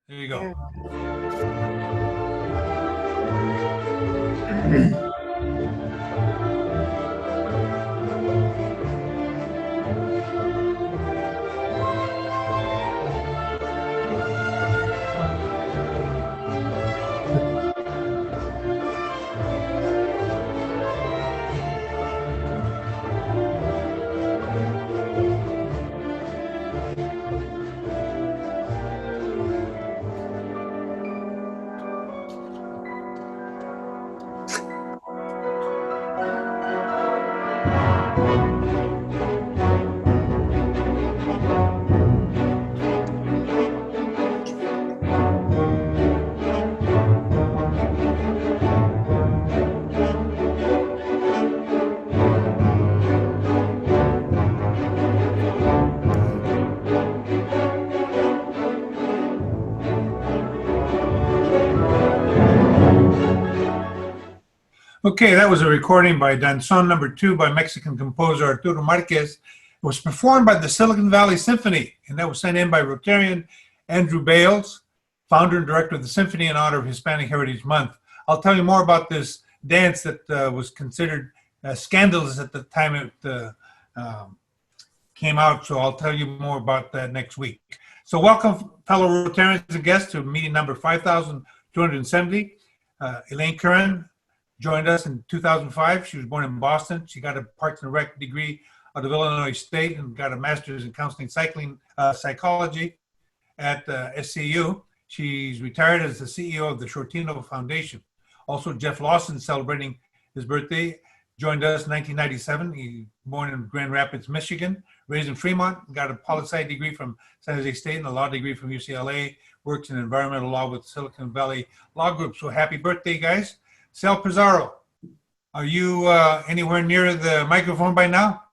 There you go. Okay, that was a recording by Danzón No. 2 by Mexican composer Arturo Marquez. It was performed by the Silicon Valley Symphony, and that was sent in by Rotarian Andrew Bales, founder and director of the symphony in honor of Hispanic Heritage Month. I'll tell you more about this dance that was considered scandalous at the time it came out, so I'll tell you more about that next week. So welcome, fellow Rotarians and guests, to meeting number 5,270. Elaine Curran joined us in 2005. She was born in Boston. She got a Parks and Rec degree out of Illinois State and got a master's in counseling psychology at SCU. She's retired as the CEO of the Shortino Foundation. Also, Jeff Lawson, celebrating his birthday, joined us in 1997. He was born in Grand Rapids, Michigan, raised in Fremont, got a poli-sci degree from San Jose State and a law degree from UCLA, works in environmental law with Silicon Valley Law Group. So happy birthday, guys. Sal Pizarro, are you anywhere near the microphone by now?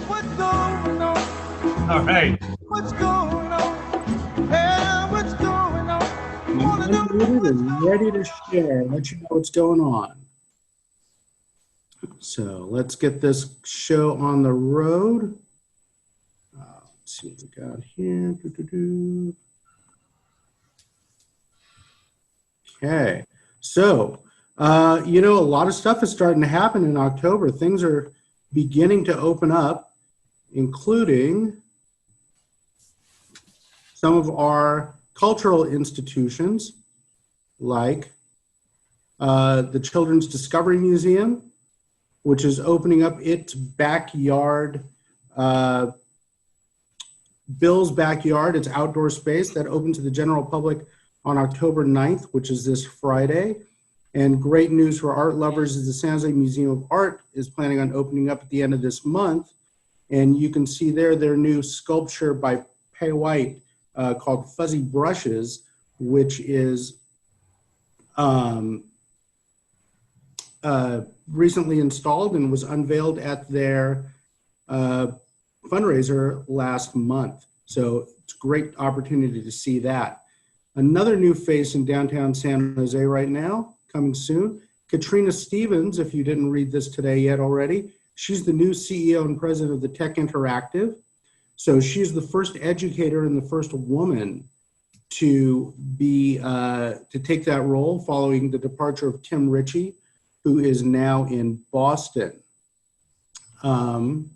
What's going on? All right. What's going on? Hey, what's going on? I'm unmuted and ready to share, let you know what's going on. So let's get this show on the road. Let's see what we got here. Okay. So, a lot of stuff is starting to happen in October. Things are beginning to open up, including some of our cultural institutions, like the Children's Discovery Museum, which is opening up its backyard, Bill's Backyard, its outdoor space that opens to the general public on October 9th, which is this Friday. And great news for art lovers is the San Jose Museum of Art is planning on opening up at the end of this month. And you can see there their new sculpture by Pei White called Fuzzy Brushes, which is recently installed and was unveiled at their fundraiser last month. So it's a great opportunity to see that. Another new face in downtown San Jose right now, coming soon, Katrina Stevens, if you didn't read this today yet already, she's the new CEO and president of the Tech Interactive. So she's the first educator and the first woman to be to take that role following the departure of Tim Ritchie, who is now in Boston. And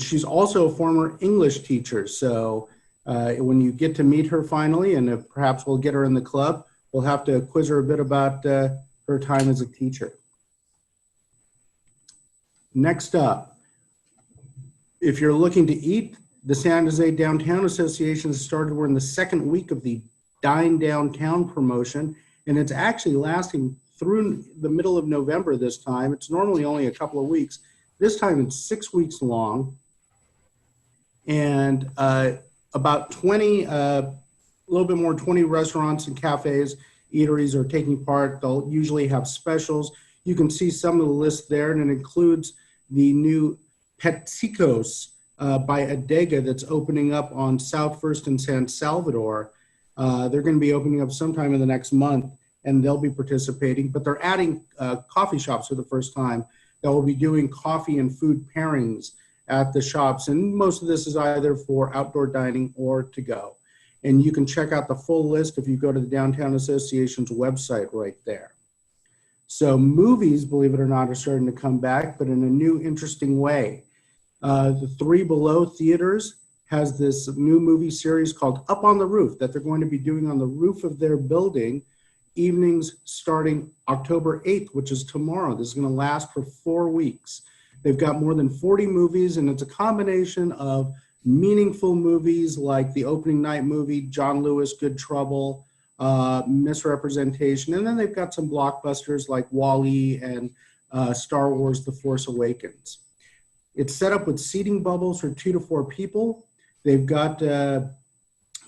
she's also a former English teacher. So when you get to meet her finally, and perhaps we'll get her in the club, we'll have to quiz her a bit about her time as a teacher. Next up, if you're looking to eat, the San Jose Downtown Association has started. We're in the second week of the Dine Downtown promotion, and it's actually lasting through the middle of November this time. It's normally only a couple of weeks. This time it's 6 weeks long. And about 20, a little bit more, 20 restaurants and cafes, eateries are taking part. They'll usually have specials. You can see some of the list there, and it includes the new Petsicos by Adega that's opening up on South First and San Salvador. They're going to be opening up sometime in the next month, and they'll be participating, but they're adding coffee shops for the first time that will be doing coffee and food pairings at the shops. And most of this is either for outdoor dining or to go. And you can check out the full list if you go to the Downtown Association's website right there. So movies, believe it or not, are starting to come back, but in a new, interesting way. The Three Below Theaters has this new movie series called Up on the Roof that they're going to be doing on the roof of their building, evenings starting October 8th, which is tomorrow. This is going to last for 4 weeks. They've got more than 40 movies, and it's a combination of meaningful movies like the opening night movie, John Lewis, Good Trouble, Misrepresentation, and then they've got some blockbusters like Wall-E and Star Wars The Force Awakens. It's set up with seating bubbles for 2 to 4 people. They've got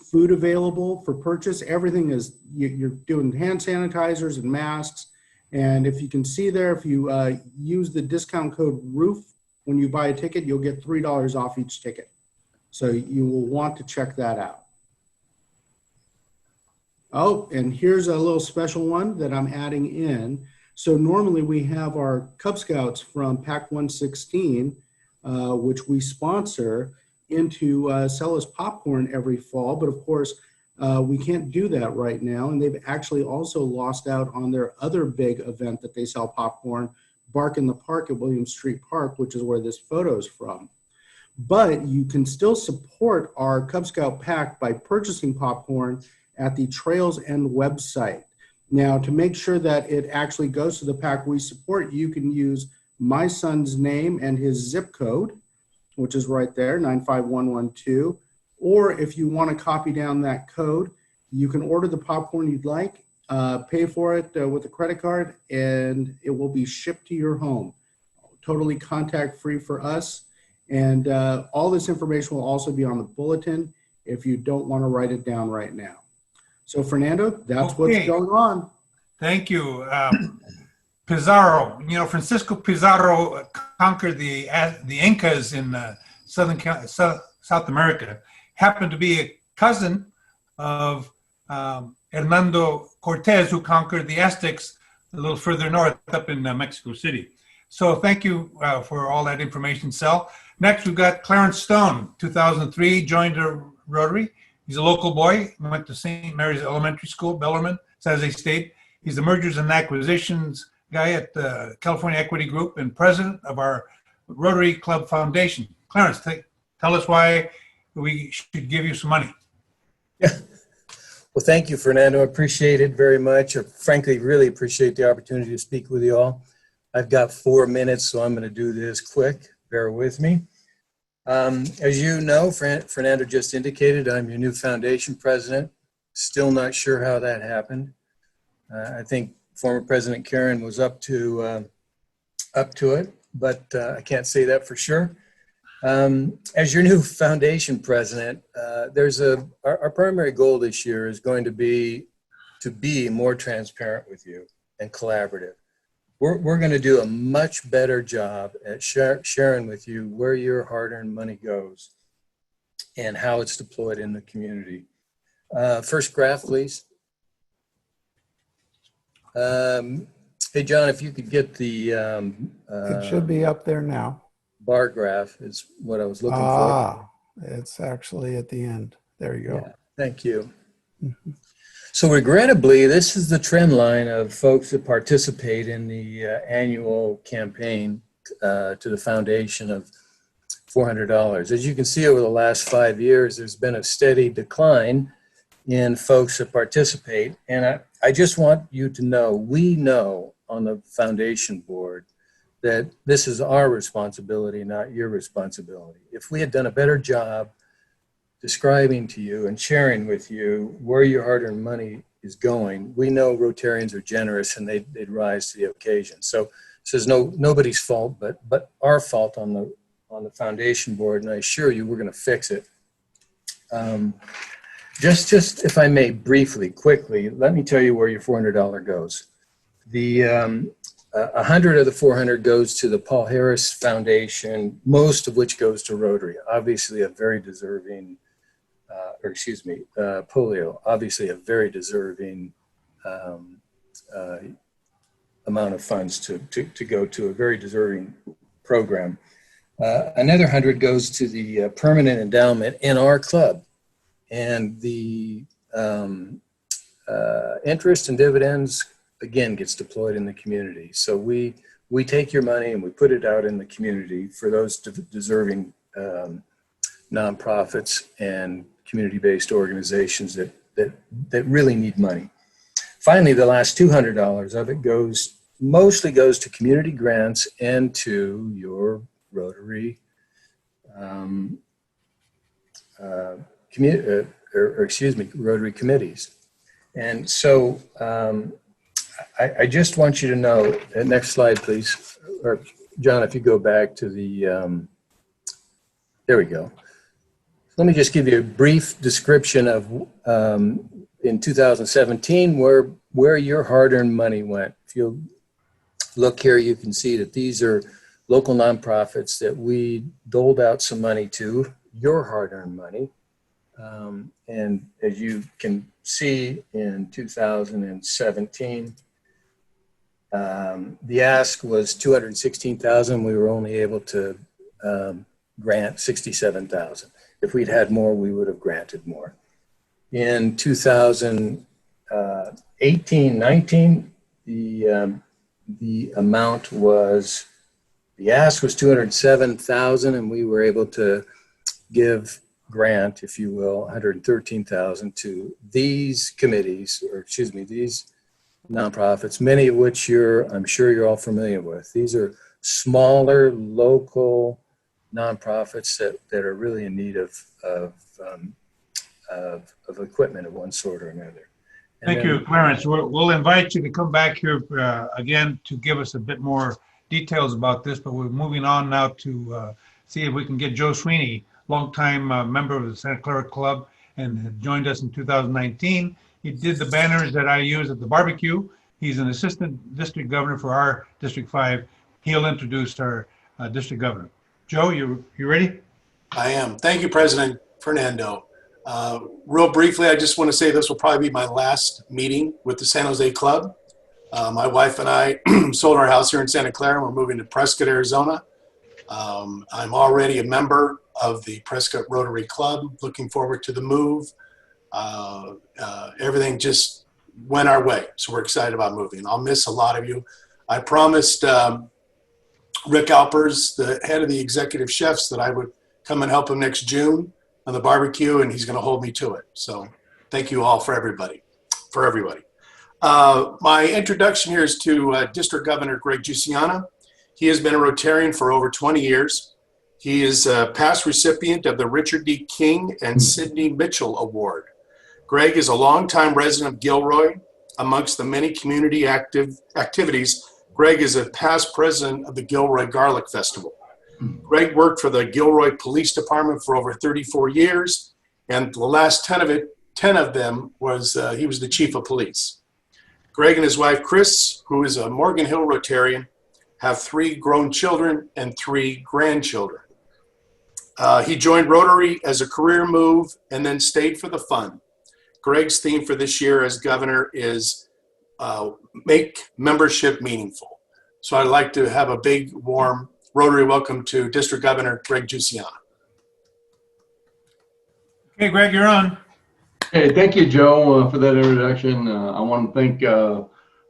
food available for purchase. Everything is, you're doing hand sanitizers and masks. And if you can see there, if you use the discount code ROOF when you buy a ticket, you'll get $3 off each ticket. So you will want to check that out. Oh, and here's a little special one that I'm adding in. So normally we have our Cub Scouts from Pack 116, which we sponsor, in to sell us popcorn every fall. But of course, we can't do that right now. And they've actually also lost out on their other big event that they sell popcorn, Bark in the Park at William Street Park, which is where this photo is from. But you can still support our Cub Scout pack by purchasing popcorn at the Trails End website. Now, to make sure that it actually goes to the pack we support, you can use my son's name and his zip code, which is right there, 95112. Or if you want to copy down that code, you can order the popcorn you'd like, pay for it with a credit card, and it will be shipped to your home. Totally contact-free for us. And all this information will also be on the bulletin if you don't want to write it down right now. So, Fernando, that's what's going on. Thank you. Pizarro, Francisco Pizarro conquered the Incas in South America. Happened to be a cousin of Hernando Cortez, who conquered the Aztecs a little further north up in Mexico City. So thank you for all that information, Sal. Next, we've got Clarence Stone, 2003, joined a Rotary. He's a local boy, went to St. Mary's Elementary School, Bellarmine, San Jose State. He's the mergers and acquisitions guy at the California Equity Group and president of our Rotary Club Foundation. Clarence, tell us why we should give you some money. Yeah. Well, thank you, Fernando. I appreciate it very much. I frankly really appreciate the opportunity to speak with you all. I've got 4 minutes, so I'm going to do this quick. Bear with me. As you know, Fernando just indicated, I'm your new foundation president. Still not sure how that happened. I think former President Karen was up to it, but I can't say that for sure. As your new foundation president, our primary goal this year is going to be more transparent with you and collaborative. We're going to do a much better job at sharing with you where your hard-earned money goes and how it's deployed in the community. First graph, please. Hey, John, if you could get the it should be up there now. Bar graph is what I was looking for. It's actually at the end. There you go. Yeah, thank you. Mm-hmm. So regrettably, this is the trend line of folks that participate in the annual campaign to the foundation of $400. As you can see, over the last 5 years, there's been a steady decline in folks that participate. And I just want you to know, we know on the foundation board that this is our responsibility, not your responsibility. If we had done a better job describing to you and sharing with you where your hard-earned money is going, we know Rotarians are generous and they'd rise to the occasion. So this is nobody's fault, but our fault on the foundation board, and I assure you we're going to fix it. Just if I may briefly, quickly, let me tell you where your $400 goes. The 100 of the 400 goes to the Paul Harris Foundation, most of which goes to Rotary. Obviously, a very deserving, polio. Obviously, a very deserving amount of funds to go to a very deserving program. Another 100 goes to the permanent endowment in our club. And the interest and dividends, again, gets deployed in the community. So we take your money and we put it out in the community for those deserving nonprofits and community-based organizations that really need money. Finally, the last $200 of it mostly goes to community grants and to your Rotary Rotary committees. And so I just want you to know, next slide, please. Or John, if you go back to the, there we go. Let me just give you a brief description of in 2017 where your hard-earned money went. If you look here, you can see that these are local nonprofits that we doled out some money to, your hard-earned money. And as you can see in 2017, the ask was $216,000. We were only able to grant $67,000. If we'd had more, we would have granted more. In 2018-19, the amount was, the ask was $207,000, and we were able to give grant, if you will, $113,000 to these committees, or excuse me, these nonprofits, many of which I'm sure you're all familiar with. These are smaller, local nonprofits that are really in need of equipment of one sort or another. Thank you, Clarence. We'll invite you to come back here again to give us a bit more details about this, but we're moving on now to see if we can get Joe Sweeney, longtime member of the Santa Clara Club, and had joined us in 2019. He did the banners that I use at the barbecue. He's an assistant district governor for our District 5. He'll introduce our district governor. Joe, you ready? I am. Thank you, President Fernando. Real briefly, I just want to say this will probably be my last meeting with the San Jose Club. My wife and I sold our house here in Santa Clara. We're moving to Prescott, Arizona. I'm already a member of the Prescott Rotary Club. Looking forward to the move. Everything just went our way, so we're excited about moving. I'll miss a lot of you. I promised Rick Alpers, the head of the executive chefs, that I would come and help him next June on the barbecue, and he's going to hold me to it. So thank you all for everybody. My introduction here is to District Governor Greg Giussiana. He has been a Rotarian for over 20 years. He is a past recipient of the Richard D. King and Sidney Mitchell Award. Greg is a longtime resident of Gilroy. Amongst the many community activities, Greg is a past president of the Gilroy Garlic Festival. Greg worked for the Gilroy Police Department for over 34 years, and the last 10 of them was he was the chief of police. Greg and his wife, Chris, who is a Morgan Hill Rotarian, have 3 grown children and 3 grandchildren. He joined Rotary as a career move and then stayed for the fun. Greg's theme for this year as governor is make membership meaningful. So I'd like to have a big, warm Rotary welcome to District Governor Greg Giussiana. Okay, Greg, you're on. Hey, thank you, Joe, for that introduction. I want to thank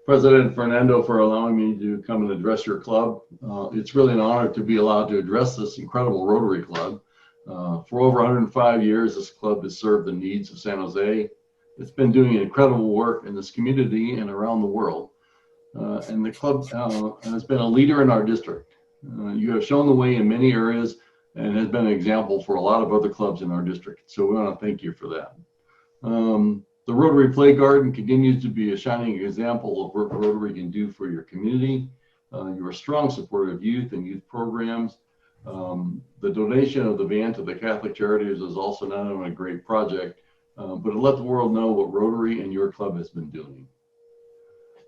President Fernando for allowing me to come and address your club. It's really an honor to be allowed to address this incredible Rotary Club. For over 105 years, this club has served the needs of San Jose. It's been doing incredible work in this community and around the world. And the club has been a leader in our district. You have shown the way in many areas and has been an example for a lot of other clubs in our district. So we want to thank you for that. The Rotary Play Garden continues to be a shining example of what Rotary can do for your community. You're a strong supporter of youth and youth programs. The donation of the van to the Catholic Charities is also not only a great project, but to let the world know what Rotary and your club has been doing.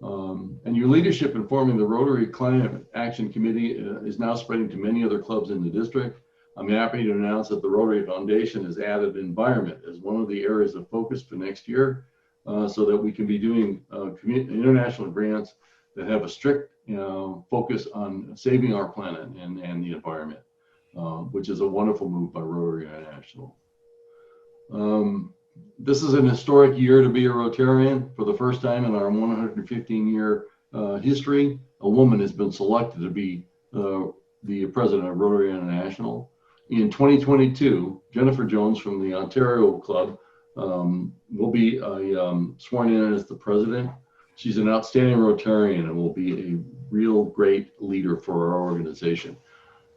And your leadership in forming the Rotary Climate Action Committee is now spreading to many other clubs in the district. I'm happy to announce that the Rotary Foundation has added environment as one of the areas of focus for next year, so that we can be doing international grants that have a strict focus on saving our planet and the environment, which is a wonderful move by Rotary International. This is an historic year to be a Rotarian. For the first time in our 115-year history, a woman has been selected to be the president of Rotary International. In 2022, Jennifer Jones from the Ontario Club will be sworn in as the president. She's an outstanding Rotarian and will be a real great leader for our organization.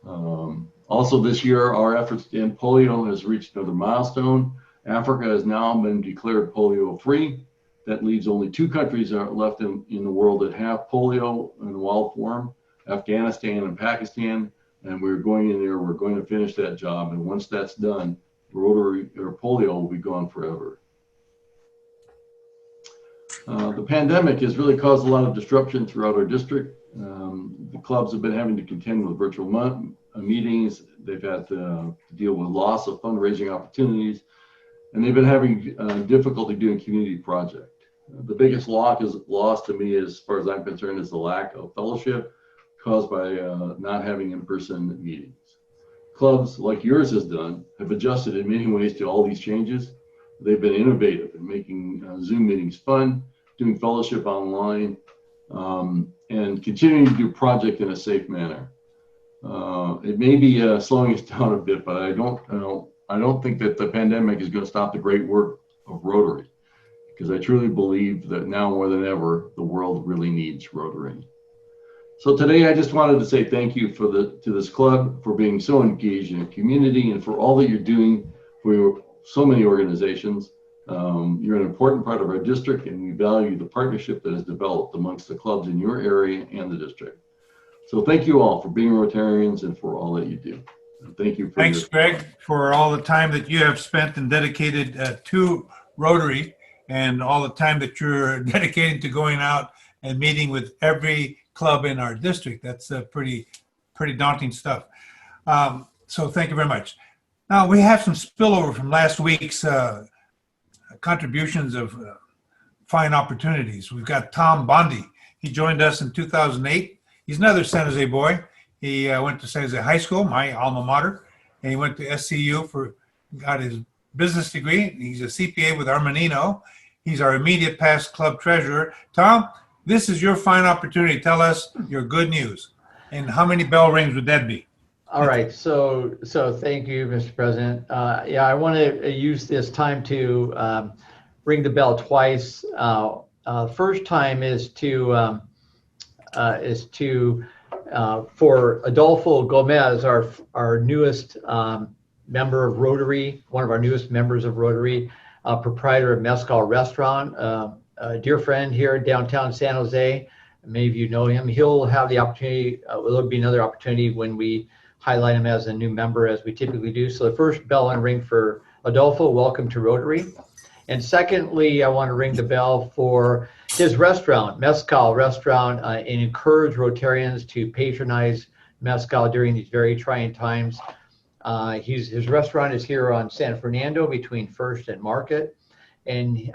Also this year, our efforts to end polio has reached another milestone. Africa has now been declared polio free. That leaves only 2 countries left in the world that have polio in wild form, Afghanistan and Pakistan. And we're going in there, we're going to finish that job. And once that's done, Rotary or polio will be gone forever. The pandemic has really caused a lot of disruption throughout our district. The clubs have been having to contend with virtual meetings. They've had to deal with loss of fundraising opportunities, and they've been having difficulty doing community project. The biggest loss to me, as far as I'm concerned, is the lack of fellowship caused by not having in-person meetings. Clubs like yours has done have adjusted in many ways to all these changes. They've been innovative in making Zoom meetings fun, doing fellowship online, and continuing to do project in a safe manner. It may be slowing us down a bit, but I don't think that the pandemic is going to stop the great work of Rotary, because I truly believe that now more than ever, the world really needs Rotary. So today I just wanted to say thank you to this club for being so engaged in the community and for all that you're doing for so many organizations. You're an important part of our district, and we value the partnership that has developed amongst the clubs in your area and the district. So thank you all for being Rotarians and for all that you do. And thank you. Thanks, Greg, for all the time that you have spent and dedicated to Rotary, and all the time that you're dedicating to going out and meeting with every club in our district. That's pretty daunting stuff. So thank you very much. Now we have some spillover from last week's contributions of fine opportunities. We've got Tom Bondi. He joined us in 2008. He's another San Jose boy. He went to San Jose High School, my alma mater, and he went to SCU got his business degree. He's a CPA with Armanino. He's our immediate past club treasurer. Tom, this is your fine opportunity. Tell us your good news. And how many bell rings would that be? All right, so thank you, Mr. President. Yeah, I want to use this time to ring the bell twice. First time is for Adolfo Gomez, our newest member of Rotary, one of our newest members of Rotary, proprietor of Mezcal Restaurant, a dear friend here in downtown San Jose. Many of you know him. He'll have the opportunity, there'll be another opportunity when we highlight him as a new member, as we typically do. So the first bell and ring for Adolfo, welcome to Rotary. And secondly, I want to ring the bell for his restaurant, Mezcal Restaurant, and encourage Rotarians to patronize Mezcal during these very trying times. His restaurant is here on San Fernando between First and Market. And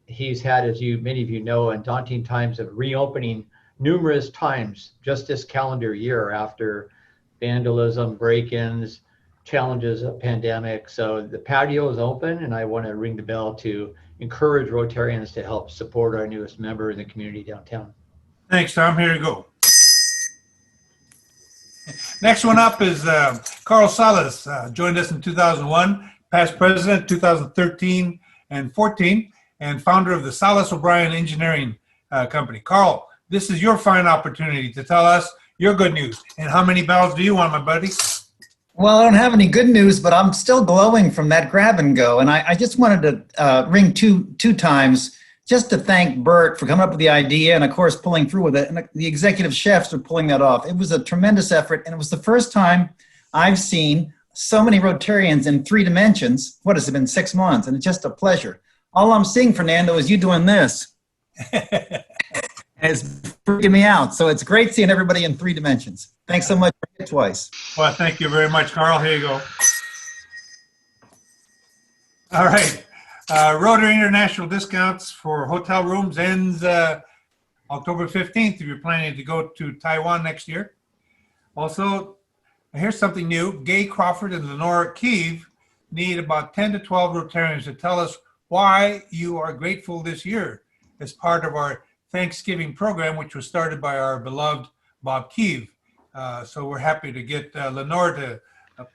he's had, as many of you know, in daunting times of reopening numerous times just this calendar year after vandalism, break-ins, challenges of pandemic. So the patio is open, and I want to ring the bell to encourage Rotarians to help support our newest member in the community downtown. Thanks, Tom. Here you go. Next one up is Carl Salas. Joined us in 2001, past president 2013 and 14, and founder of the Salas O'Brien Engineering Company. Carl, this is your fine opportunity to tell us your good news. And how many bells do you want, my buddy? Well, I don't have any good news, but I'm still glowing from that grab and go. And I just wanted to ring two times just to thank Bert for coming up with the idea and, of course, pulling through with it. And the executive chefs for pulling that off. It was a tremendous effort. And it was the first time I've seen so many Rotarians in 3 dimensions. What has it been, 6 months? And it's just a pleasure. All I'm seeing, Fernando, is you doing this. And it's freaking me out. So it's great seeing everybody in 3 dimensions. Thanks so much for it twice. Well, thank you very much, Carl. Here you go. All right. Rotary International discounts for hotel rooms ends October 15th if you're planning to go to Taiwan next year. Also, here's something new. Gay Crawford and Lenore Keeve need about 10 to 12 Rotarians to tell us why you are grateful this year as part of our Thanksgiving program, which was started by our beloved Bob Keeve. So we're happy to get Lenore to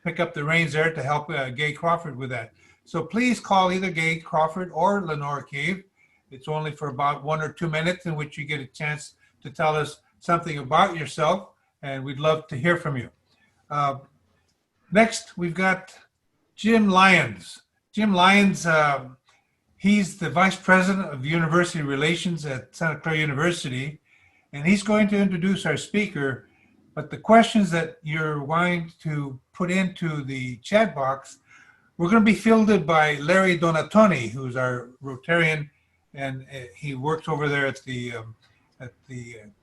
pick up the reins there to help Gay Crawford with that. So please call either Gay Crawford or Lenore Keeve. It's only for about 1 or 2 minutes in which you get a chance to tell us something about yourself, and we'd love to hear from you. Next, we've got Jim Lyons. Jim Lyons, he's the Vice President of University Relations at Santa Clara University, and he's going to introduce our speaker. But the questions that you're wanting to put into the chat box, we're going to be fielded by Larry Donatoni, who's our Rotarian, and he works over there at the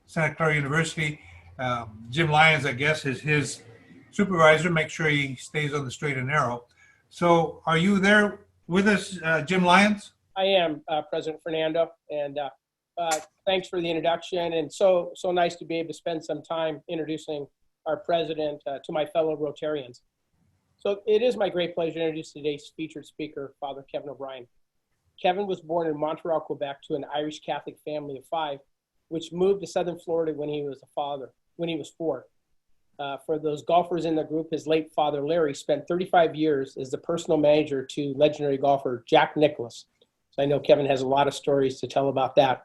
Santa Clara University. Jim Lyons, I guess, is his supervisor. Make sure he stays on the straight and narrow. So are you there with us, Jim Lyons? I am, President Fernando, and thanks for the introduction, and so nice to be able to spend some time introducing our president to my fellow Rotarians. So it is my great pleasure to introduce today's featured speaker, Father Kevin O'Brien. Kevin was born in Montreal, Quebec, to an Irish Catholic family of 5, which moved to Southern Florida when he was 4. For those golfers in the group, his late father, Larry, spent 35 years as the personal manager to legendary golfer Jack Nicklaus. So I know Kevin has a lot of stories to tell about that.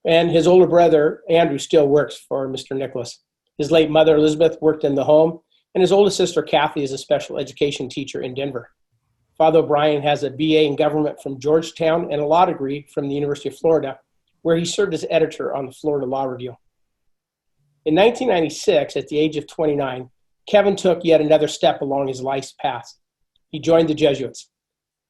And his older brother, Andrew, still works for Mr. Nicklaus. His late mother, Elizabeth, worked in the home, and his oldest sister, Kathy, is a special education teacher in Denver. Father O'Brien has a BA in government from Georgetown and a law degree from the University of Florida, where he served as editor on the Florida Law Review. In 1996, at the age of 29, Kevin took yet another step along his life's path. He joined the Jesuits.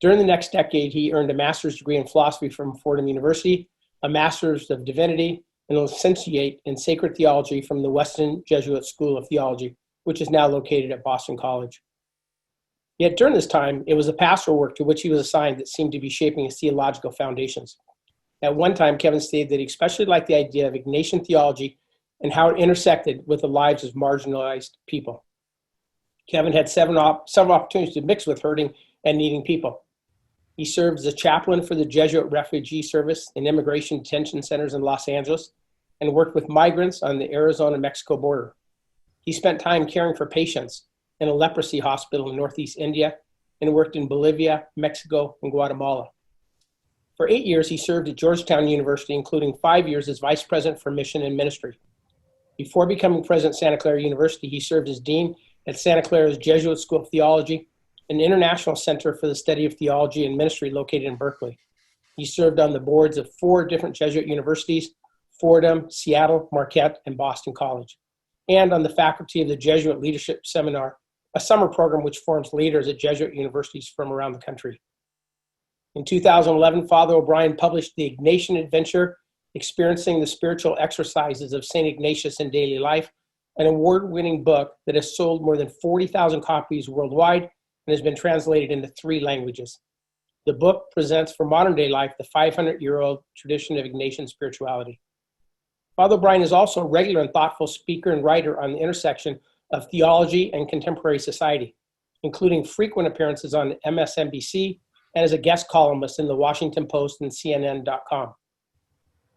During the next decade, he earned a master's degree in philosophy from Fordham University, a master's of divinity, and a licentiate in sacred theology from the Weston Jesuit School of Theology, which is now located at Boston College. Yet during this time, it was the pastoral work to which he was assigned that seemed to be shaping his theological foundations. At one time, Kevin stated that he especially liked the idea of Ignatian theology and how it intersected with the lives of marginalized people. Kevin had several opportunities to mix with hurting and needing people. He served as a chaplain for the Jesuit Refugee Service in immigration detention centers in Los Angeles and worked with migrants on the Arizona-Mexico border. He spent time caring for patients in a leprosy hospital in Northeast India and worked in Bolivia, Mexico, and Guatemala. For 8 years, he served at Georgetown University, including 5 years as vice president for mission and ministry. Before becoming president of Santa Clara University, he served as dean at Santa Clara's Jesuit School of Theology, an international center for the study of theology and ministry located in Berkeley. He served on the boards of 4 different Jesuit universities, Fordham, Seattle, Marquette, and Boston College, and on the faculty of the Jesuit Leadership Seminar, a summer program which forms leaders at Jesuit universities from around the country. In 2011, Father O'Brien published The Ignatian Adventure, Experiencing the Spiritual Exercises of St. Ignatius in Daily Life, an award-winning book that has sold more than 40,000 copies worldwide and has been translated into 3 languages. The book presents for modern-day life the 500-year-old tradition of Ignatian spirituality. Father O'Brien is also a regular and thoughtful speaker and writer on the intersection of theology and contemporary society, including frequent appearances on MSNBC and as a guest columnist in the Washington Post and CNN.com.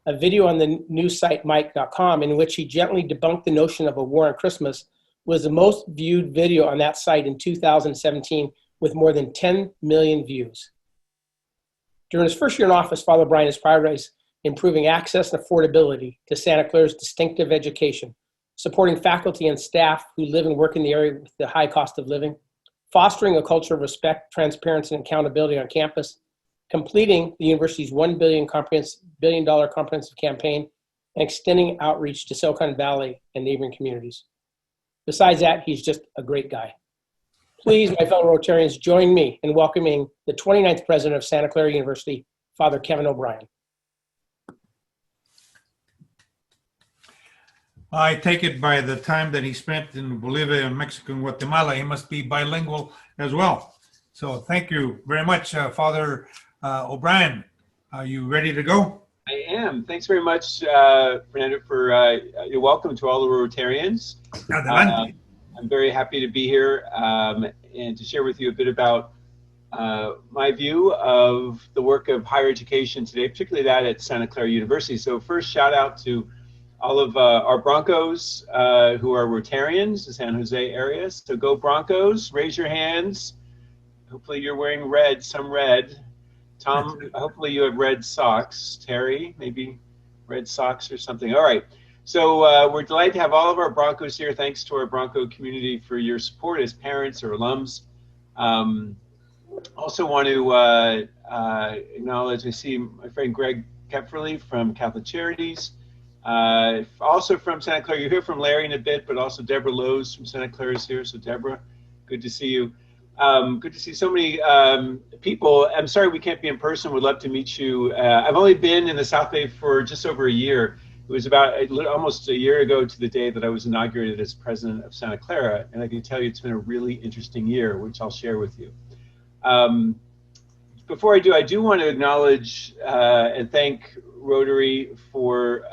A video on the news site Mike.com in which he gently debunked the notion of a war on Christmas was the most viewed video on that site in 2017 with more than 10 million views. During his first year in office, Father O'Brien has prioritized improving access and affordability to Santa Clara's distinctive education, supporting faculty and staff who live and work in the area with the high cost of living, fostering a culture of respect, transparency, and accountability on campus, completing the university's $1 billion comprehensive campaign, and extending outreach to Silicon Valley and neighboring communities. Besides that, he's just a great guy. Please, my fellow Rotarians, join me in welcoming the 29th president of Santa Clara University, Father Kevin O'Brien. I take it by the time that he spent in Bolivia, Mexico, and Guatemala, he must be bilingual as well. So thank you very much, Father O'Brien. Are you ready to go? I am. Thanks very much, Fernando, for your welcome to all the Rotarians. Adelante. I'm very happy to be here and to share with you a bit about my view of the work of higher education today, particularly that at Santa Clara University. So first, shout out to all of our Broncos who are Rotarians, the San Jose area. So go Broncos, raise your hands. Hopefully you're wearing red, some red. Tom, hopefully you have red socks. Terry, maybe red socks or something. All right. So we're delighted to have all of our Broncos here. Thanks to our Bronco community for your support as parents or alums. Also want to acknowledge, I see my friend Greg Kepferly from Catholic Charities. Also from Santa Clara, you'll hear from Larry in a bit, but also Deborah Lowe's from Santa Clara is here. So Deborah, good to see you. Good to see so many people. I'm sorry we can't be in person. We'd love to meet you. I've only been in the South Bay for just over a year. It was about almost a year ago to the day that I was inaugurated as president of Santa Clara. And I can tell you it's been a really interesting year, which I'll share with you. Before I do want to acknowledge and thank Rotary for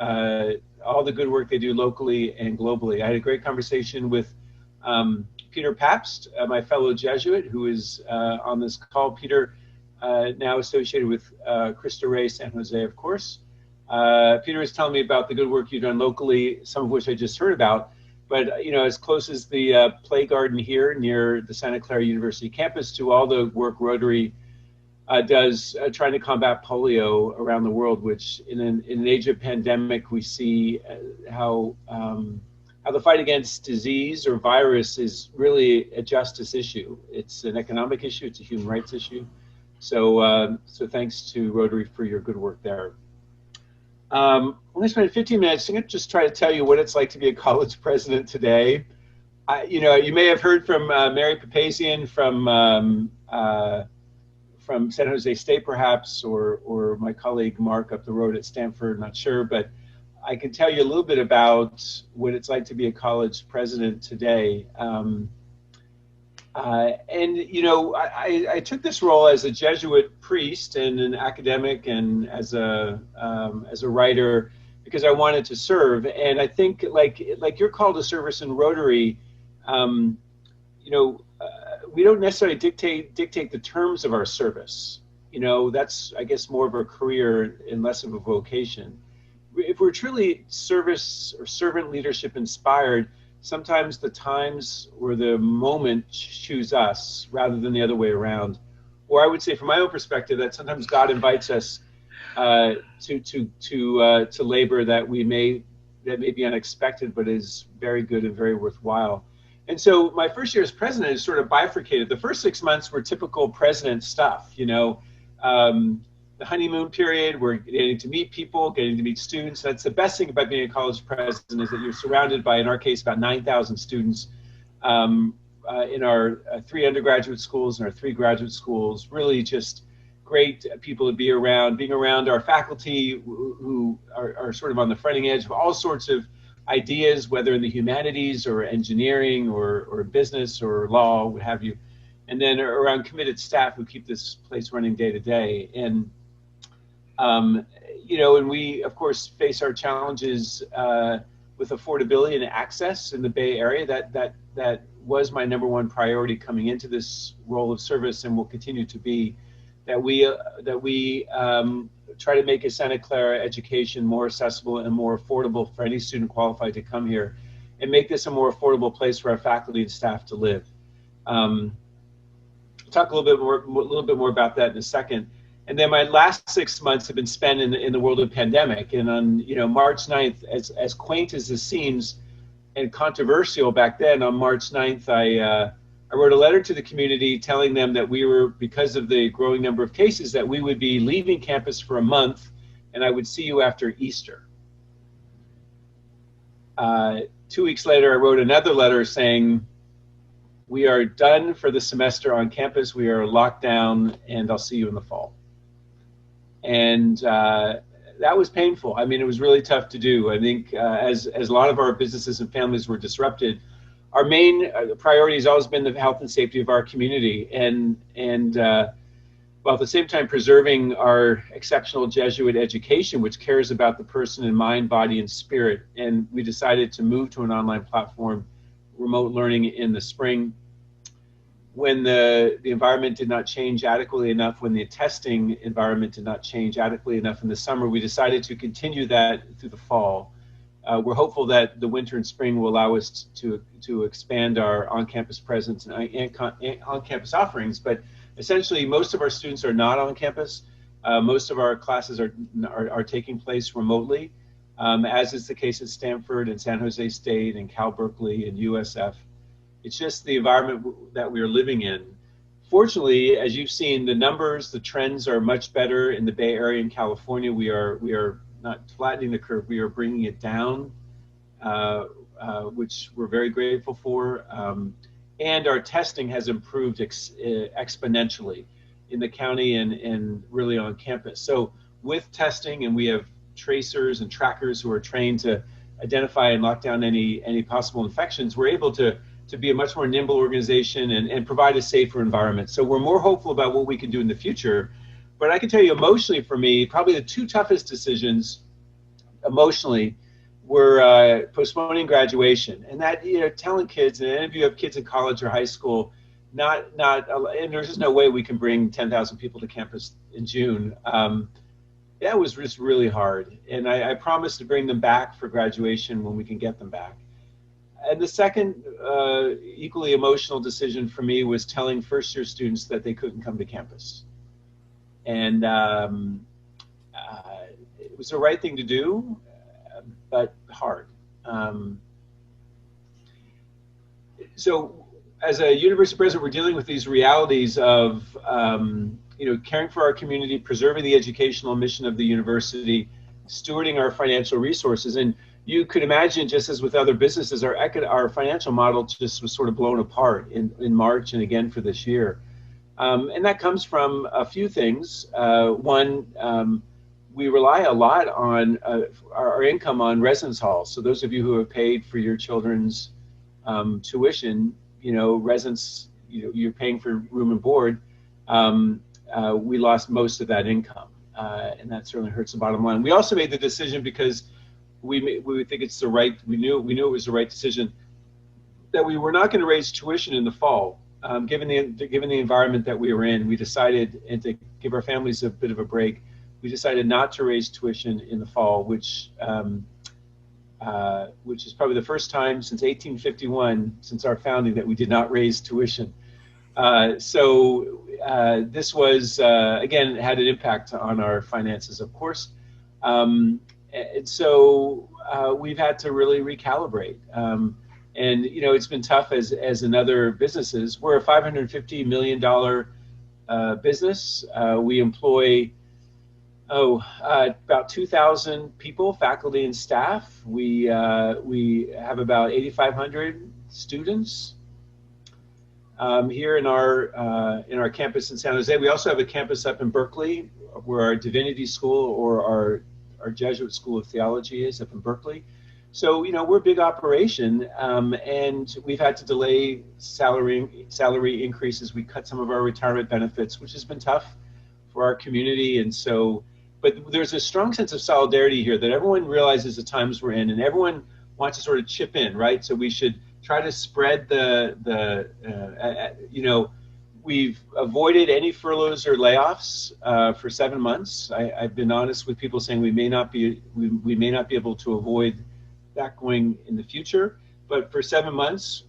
all the good work they do locally and globally. I had a great conversation with Peter Pabst, my fellow Jesuit, who is on this call. Peter, now associated with Cristo Rey San Jose, of course. Peter was telling me about the good work you've done locally, some of which I just heard about. But you know, as close as the Play Garden here near the Santa Clara University campus to all the work Rotary does trying to combat polio around the world, which in an age of pandemic, we see how the fight against disease or virus is really a justice issue. It's an economic issue. It's a human rights issue. So, so thanks to Rotary for your good work there. I'm going to spend 15 minutes. I'm going to just try to tell you what it's like to be a college president today. You know, you may have heard from Mary Papazian from San Jose State, perhaps, or my colleague Mark up the road at Stanford, not sure, but I can tell you a little bit about what it's like to be a college president today. And, you know, I took this role as a Jesuit priest and an academic and as a writer because I wanted to serve. And I think like your call to service in Rotary, you know, we don't necessarily dictate the terms of our service. You know, that's, I guess, more of a career and less of a vocation. If we're truly service or servant leadership inspired, sometimes the times or the moment choose us rather than the other way around. Or I would say, from my own perspective, that sometimes God invites us to labor that may be unexpected, but is very good and very worthwhile. And so my first year as president is sort of bifurcated. The first 6 months were typical president stuff, you know. The honeymoon period, we're getting to meet people, getting to meet students. That's the best thing about being a college president, is that you're surrounded by, in our case, about 9,000 students in our 3 undergraduate schools and our 3 graduate schools. Really just great people to be around, being around our faculty who are sort of on the fronting edge of all sorts of ideas, whether in the humanities or engineering or business or law, what have you. And then around committed staff who keep this place running day to day. And you know, and we, of course, face our challenges with affordability and access in the Bay Area. That was my #1 priority coming into this role of service, and will continue to be. That we try to make a Santa Clara education more accessible and more affordable for any student qualified to come here, and make this a more affordable place for our faculty and staff to live. Talk a little bit more about that in a second. And then my last 6 months have been spent in the world of pandemic. And on March 9th, as quaint as this seems and controversial back then, on March 9th, I wrote a letter to the community telling them that we were, because of the growing number of cases, that we would be leaving campus for a month, and I would see you after Easter. 2 weeks later, I wrote another letter saying, we are done for the semester on campus, we are locked down, and I'll see you in the fall. And that was painful. I mean, it was really tough to do. I think as a lot of our businesses and families were disrupted, our main priority has always been the health and safety of our community, and while at the same time preserving our exceptional Jesuit education, which cares about the person in mind, body, and spirit. And we decided to move to an online platform, remote learning, in the spring. when the environment did not change adequately enough, when the testing environment did not change adequately enough in the summer, we decided to continue that through the fall. We're hopeful that the winter and spring will allow us to expand our on-campus presence and on-campus offerings. But essentially, most of our students are not on campus. Most of our classes are taking place remotely, as is the case at Stanford and San Jose State and Cal Berkeley and USF. It's just the environment that we are living in. Fortunately, as you've seen, the numbers, the trends are much better in the Bay Area and California. We are not flattening the curve, we are bringing it down, which we're very grateful for. And our testing has improved exponentially in the county and really on campus. So with testing, and we have tracers and trackers who are trained to identify and lock down any possible infections, we're able to be a much more nimble organization and provide a safer environment. So we're more hopeful about what we can do in the future. But I can tell you emotionally for me, probably the two toughest decisions emotionally were postponing graduation. And that, telling kids, and any of you have kids in college or high school, and there's just no way we can bring 10,000 people to campus in June. That was just really hard. And I promised to bring them back for graduation when we can get them back. And the second equally emotional decision for me was telling first-year students that they couldn't come to campus. And it was the right thing to do, but hard. So as a university president, we're dealing with these realities of caring for our community, preserving the educational mission of the university, stewarding our financial resources. And you could imagine, just as with other businesses, our financial model just was sort of blown apart in March and again for this year. And that comes from a few things. One, we rely a lot on our income on residence halls. So those of you who have paid for your children's tuition, residence, you're paying for room and board, we lost most of that income. And that certainly hurts the bottom line. We also made the decision because we think it's the right, we knew it was the right decision, that we were not going to raise tuition in the fall. Given the environment that we were in, we decided, and to give our families a bit of a break, we decided not to raise tuition in the fall, which is probably the first time since 1851, since our founding, that we did not raise tuition. So this was, again, had an impact on our finances, of course. And so we've had to really recalibrate. And, it's been tough as in other businesses. We're a $550 million business. We employ, about 2,000 people, faculty and staff. We have about 8,500 students here in our campus in San Jose. We also have a campus up in Berkeley, where our divinity school or our Jesuit School of Theology is up in Berkeley. So, we're a big operation, and we've had to delay salary increases. We cut some of our retirement benefits, which has been tough for our community. And so, but there's a strong sense of solidarity here that everyone realizes the times we're in, and everyone wants to sort of chip in, right? So we should try to spread we've avoided any furloughs or layoffs for 7 months. I've been honest with people saying we may not be able to avoid that going in the future, but for 7 months,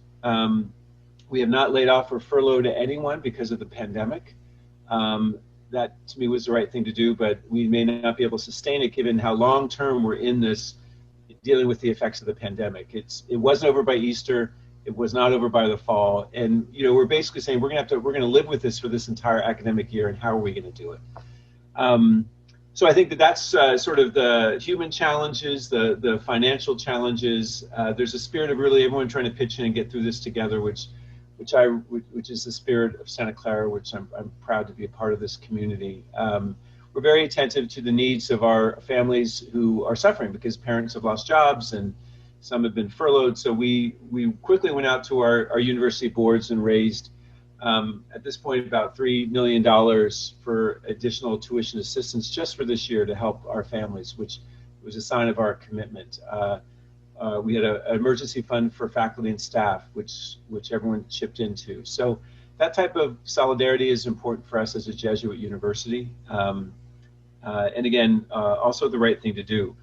we have not laid off or furloughed anyone because of the pandemic. That to me was the right thing to do, but we may not be able to sustain it given how long-term we're in this, dealing with the effects of the pandemic. It wasn't over by Easter. It was not over by the fall. And, we're basically saying we're going to live with this for this entire academic year, and how are we going to do it? So I think that's sort of the human challenges, the financial challenges. There's a spirit of really everyone trying to pitch in and get through this together, which is the spirit of Santa Clara, which I'm proud to be a part of this community. We're very attentive to the needs of our families who are suffering because parents have lost jobs and some have been furloughed. So we quickly went out to our university boards and raised, at this point, about $3 million for additional tuition assistance just for this year to help our families, which was a sign of our commitment. We had an emergency fund for faculty and staff, which everyone chipped into. So that type of solidarity is important for us as a Jesuit university. And again, also the right thing to do.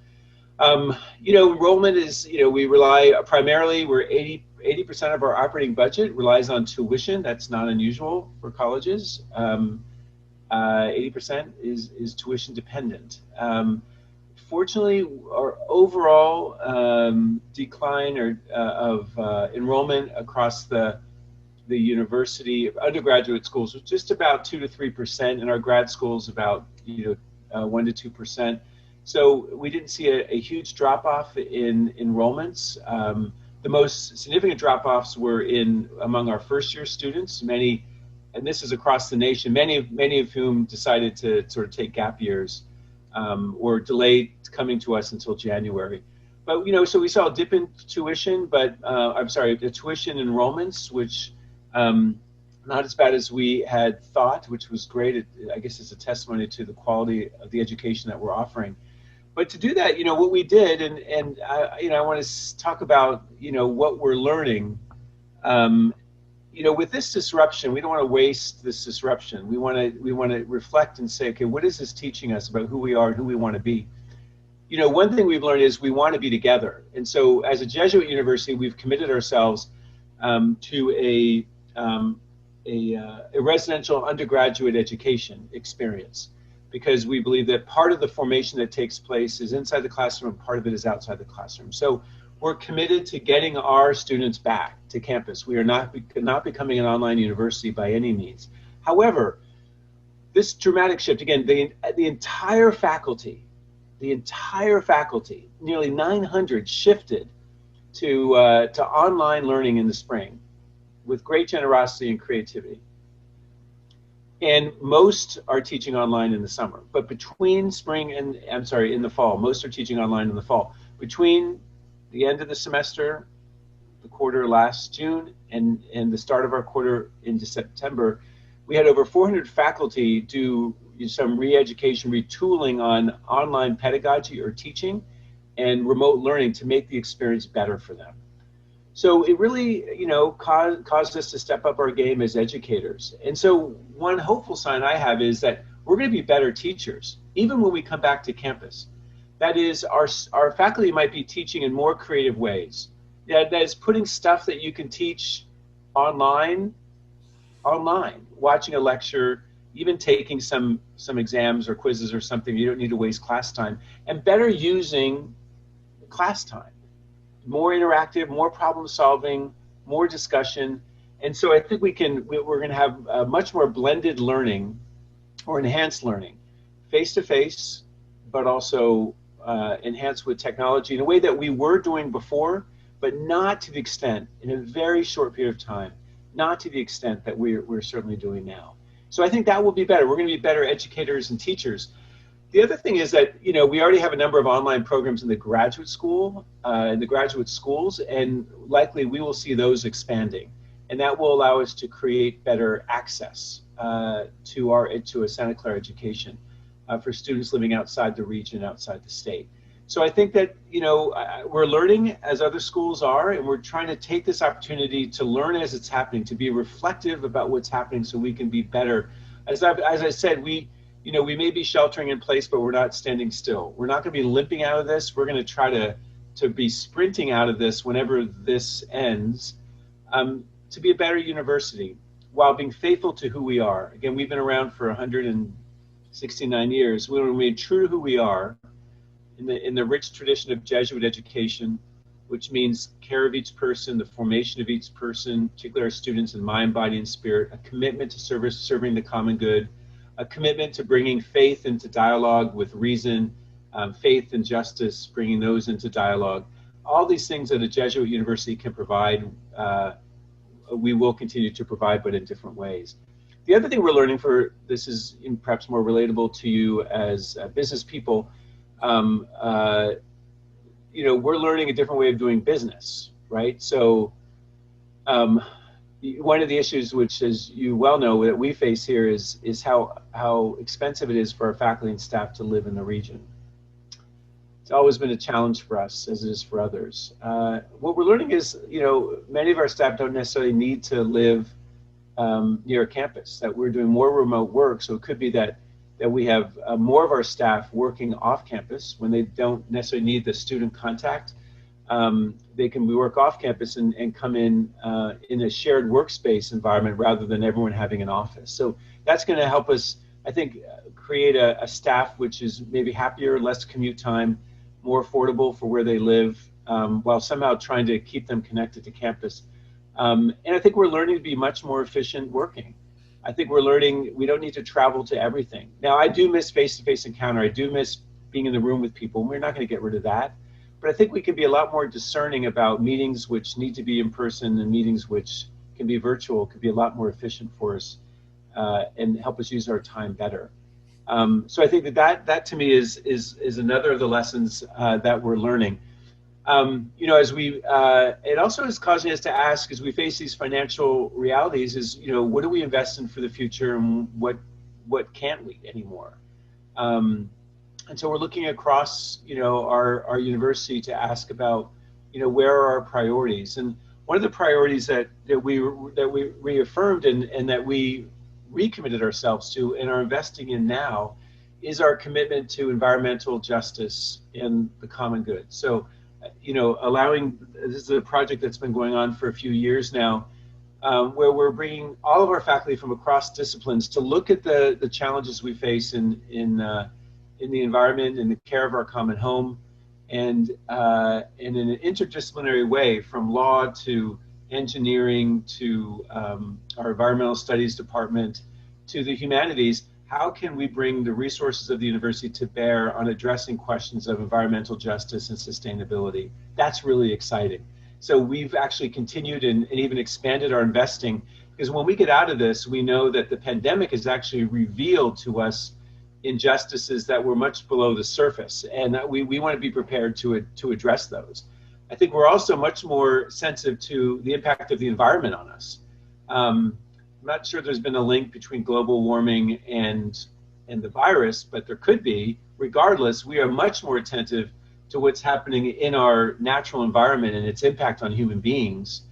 Enrollment is, we rely primarily, we're 80% of our operating budget relies on tuition. That's not unusual for colleges. 80% is tuition dependent. Fortunately, our overall decline of enrollment across the university undergraduate schools was just about 2 to 3%, and our grad schools about 1 to 2%. So we didn't see a huge drop off in enrollments. The most significant drop offs were among our first year students. Many, and this is across the nation, many of whom decided to sort of take gap years or delayed coming to us until January. But so we saw a dip in tuition, but the tuition enrollments, which not as bad as we had thought, which was great. I guess it's a testimony to the quality of the education that we're offering. But to do that, what we did, and I want to talk about what we're learning. With this disruption, we don't want to waste this disruption. We want to reflect and say, okay, what is this teaching us about who we are and who we want to be? One thing we've learned is we want to be together. And so as a Jesuit university, we've committed ourselves to a residential undergraduate education experience, because we believe that part of the formation that takes place is inside the classroom and part of it is outside the classroom. So we're committed to getting our students back to campus. We are not becoming an online university by any means. However, this dramatic shift, again, the entire faculty, nearly 900 shifted to online learning in the spring with great generosity and creativity. And most are teaching online in the summer, but between spring and, in the fall, most are teaching online in the fall. Between the end of the semester, the quarter last June, and the start of our quarter into September, we had over 400 faculty do some re-education, retooling on online pedagogy or teaching and remote learning to make the experience better for them. So it really, caused us to step up our game as educators. And so one hopeful sign I have is that we're going to be better teachers, even when we come back to campus. That is, our faculty might be teaching in more creative ways. That is putting stuff that you can teach online, watching a lecture, even taking some exams or quizzes or something. You don't need to waste class time, and better using class time. More interactive, more problem solving, more discussion. And so I think we're going to have a much more blended learning or enhanced learning, face-to-face, but also enhanced with technology in a way that we were doing before, but not to the extent, in a very short period of time, not to the extent that we're certainly doing now. So I think that will be better. We're going to be better educators and teachers. The other thing is that, we already have a number of online programs in the graduate school, in the graduate schools, and likely we will see those expanding. And that will allow us to create better access to a Santa Clara education for students living outside the region, outside the state. So I think that, we're learning as other schools are, and we're trying to take this opportunity to learn as it's happening, to be reflective about what's happening so we can be better. As I said, we may be sheltering in place, but we're not standing still. We're not going to be limping out of this. We're going to try to be sprinting out of this whenever this ends, to be a better university while being faithful to who we are. Again, we've been around for 169 years. We remain true to who we are in the rich tradition of Jesuit education, which means care of each person, the formation of each person, particularly our students in mind, body, and spirit, a commitment to serving the common good, a commitment to bringing faith into dialogue with reason, faith and justice, bringing those into dialogue. All these things that a Jesuit university can provide, we will continue to provide, but in different ways. The other thing we're learning, this is perhaps more relatable to you as business people, we're learning a different way of doing business, right? So one of the issues, which, as you well know, that we face here is how expensive it is for our faculty and staff to live in the region. It's always been a challenge for us, as it is for others. What we're learning is, many of our staff don't necessarily need to live near campus, that we're doing more remote work. So it could be that we have more of our staff working off campus when they don't necessarily need the student contact. They can work off campus and come in a shared workspace environment rather than everyone having an office. So that's going to help us, I think, create a staff which is maybe happier, less commute time, more affordable for where they live, while somehow trying to keep them connected to campus. And I think we're learning to be much more efficient working. I think we're learning we don't need to travel to everything. Now, I do miss face-to-face encounter. I do miss being in the room with people. We're not going to get rid of that. But I think we can be a lot more discerning about meetings which need to be in person and meetings which can be virtual, could be a lot more efficient for us and help us use our time better. So I think that to me is another of the lessons that we're learning. As we, it also is causing us to ask, as we face these financial realities, is, what do we invest in for the future, and what can't we anymore? And so we're looking across, our university to ask about, where are our priorities? And one of the priorities that we reaffirmed and that we recommitted ourselves to and are investing in now is our commitment to environmental justice and the common good. So, this is a project that's been going on for a few years now, where we're bringing all of our faculty from across disciplines to look at the challenges we face in the environment, in the care of our common home, and in an interdisciplinary way, from law to engineering to our environmental studies department to the humanities. How can we bring the resources of the university to bear on addressing questions of environmental justice and sustainability? That's really exciting. So we've actually continued and even expanded our investing, because when we get out of this, we know that the pandemic has actually revealed to us injustices that were much below the surface, and we want to be prepared to address those. I think we're also much more sensitive to the impact of the environment on us. I'm not sure there's been a link between global warming and the virus, but there could be. Regardless, we are much more attentive to what's happening in our natural environment and its impact on human beings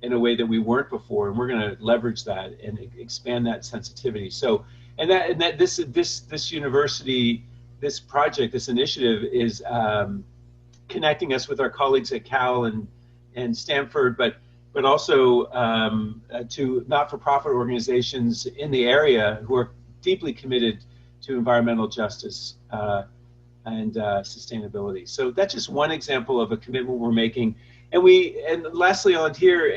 in a way that we weren't before, and we're going to leverage that and expand that sensitivity. So, and that this university, this project, this initiative is connecting us with our colleagues at Cal and Stanford, but also to not-for-profit organizations in the area who are deeply committed to environmental justice and sustainability. So that's just one example of a commitment we're making. And lastly on here,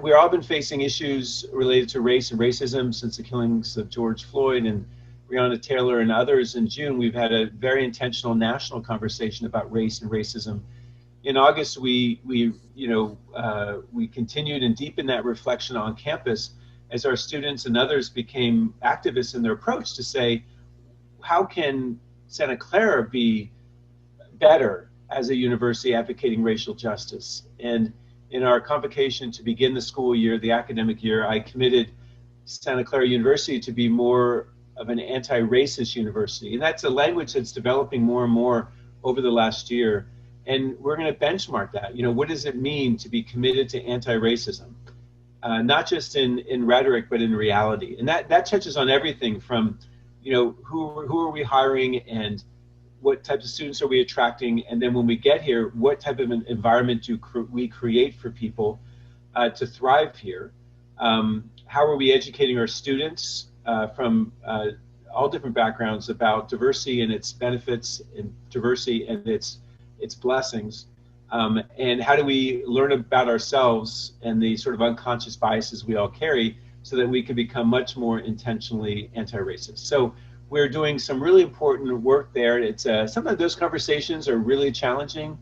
we've all been facing issues related to race and racism since the killings of George Floyd and Breonna Taylor and others. In June, we've had a very intentional national conversation about race and racism. In August, we continued and deepened that reflection on campus as our students and others became activists in their approach to say, how can Santa Clara be better as a university advocating racial justice? And in our convocation to begin the school year, the academic year, I committed Santa Clara University to be more of an anti-racist university. And that's a language that's developing more and more over the last year. And we're going to benchmark that. What does it mean to be committed to anti-racism? Not just in rhetoric, but in reality. And that touches on everything from, who are we hiring and what types of students are we attracting? And then when we get here, what type of an environment do we create for people to thrive here? How are we educating our students from all different backgrounds about diversity and its benefits, and diversity and its blessings? And how do we learn about ourselves and the sort of unconscious biases we all carry so that we can become much more intentionally anti-racist? So we're doing some really important work there. It's some of those conversations are really challenging,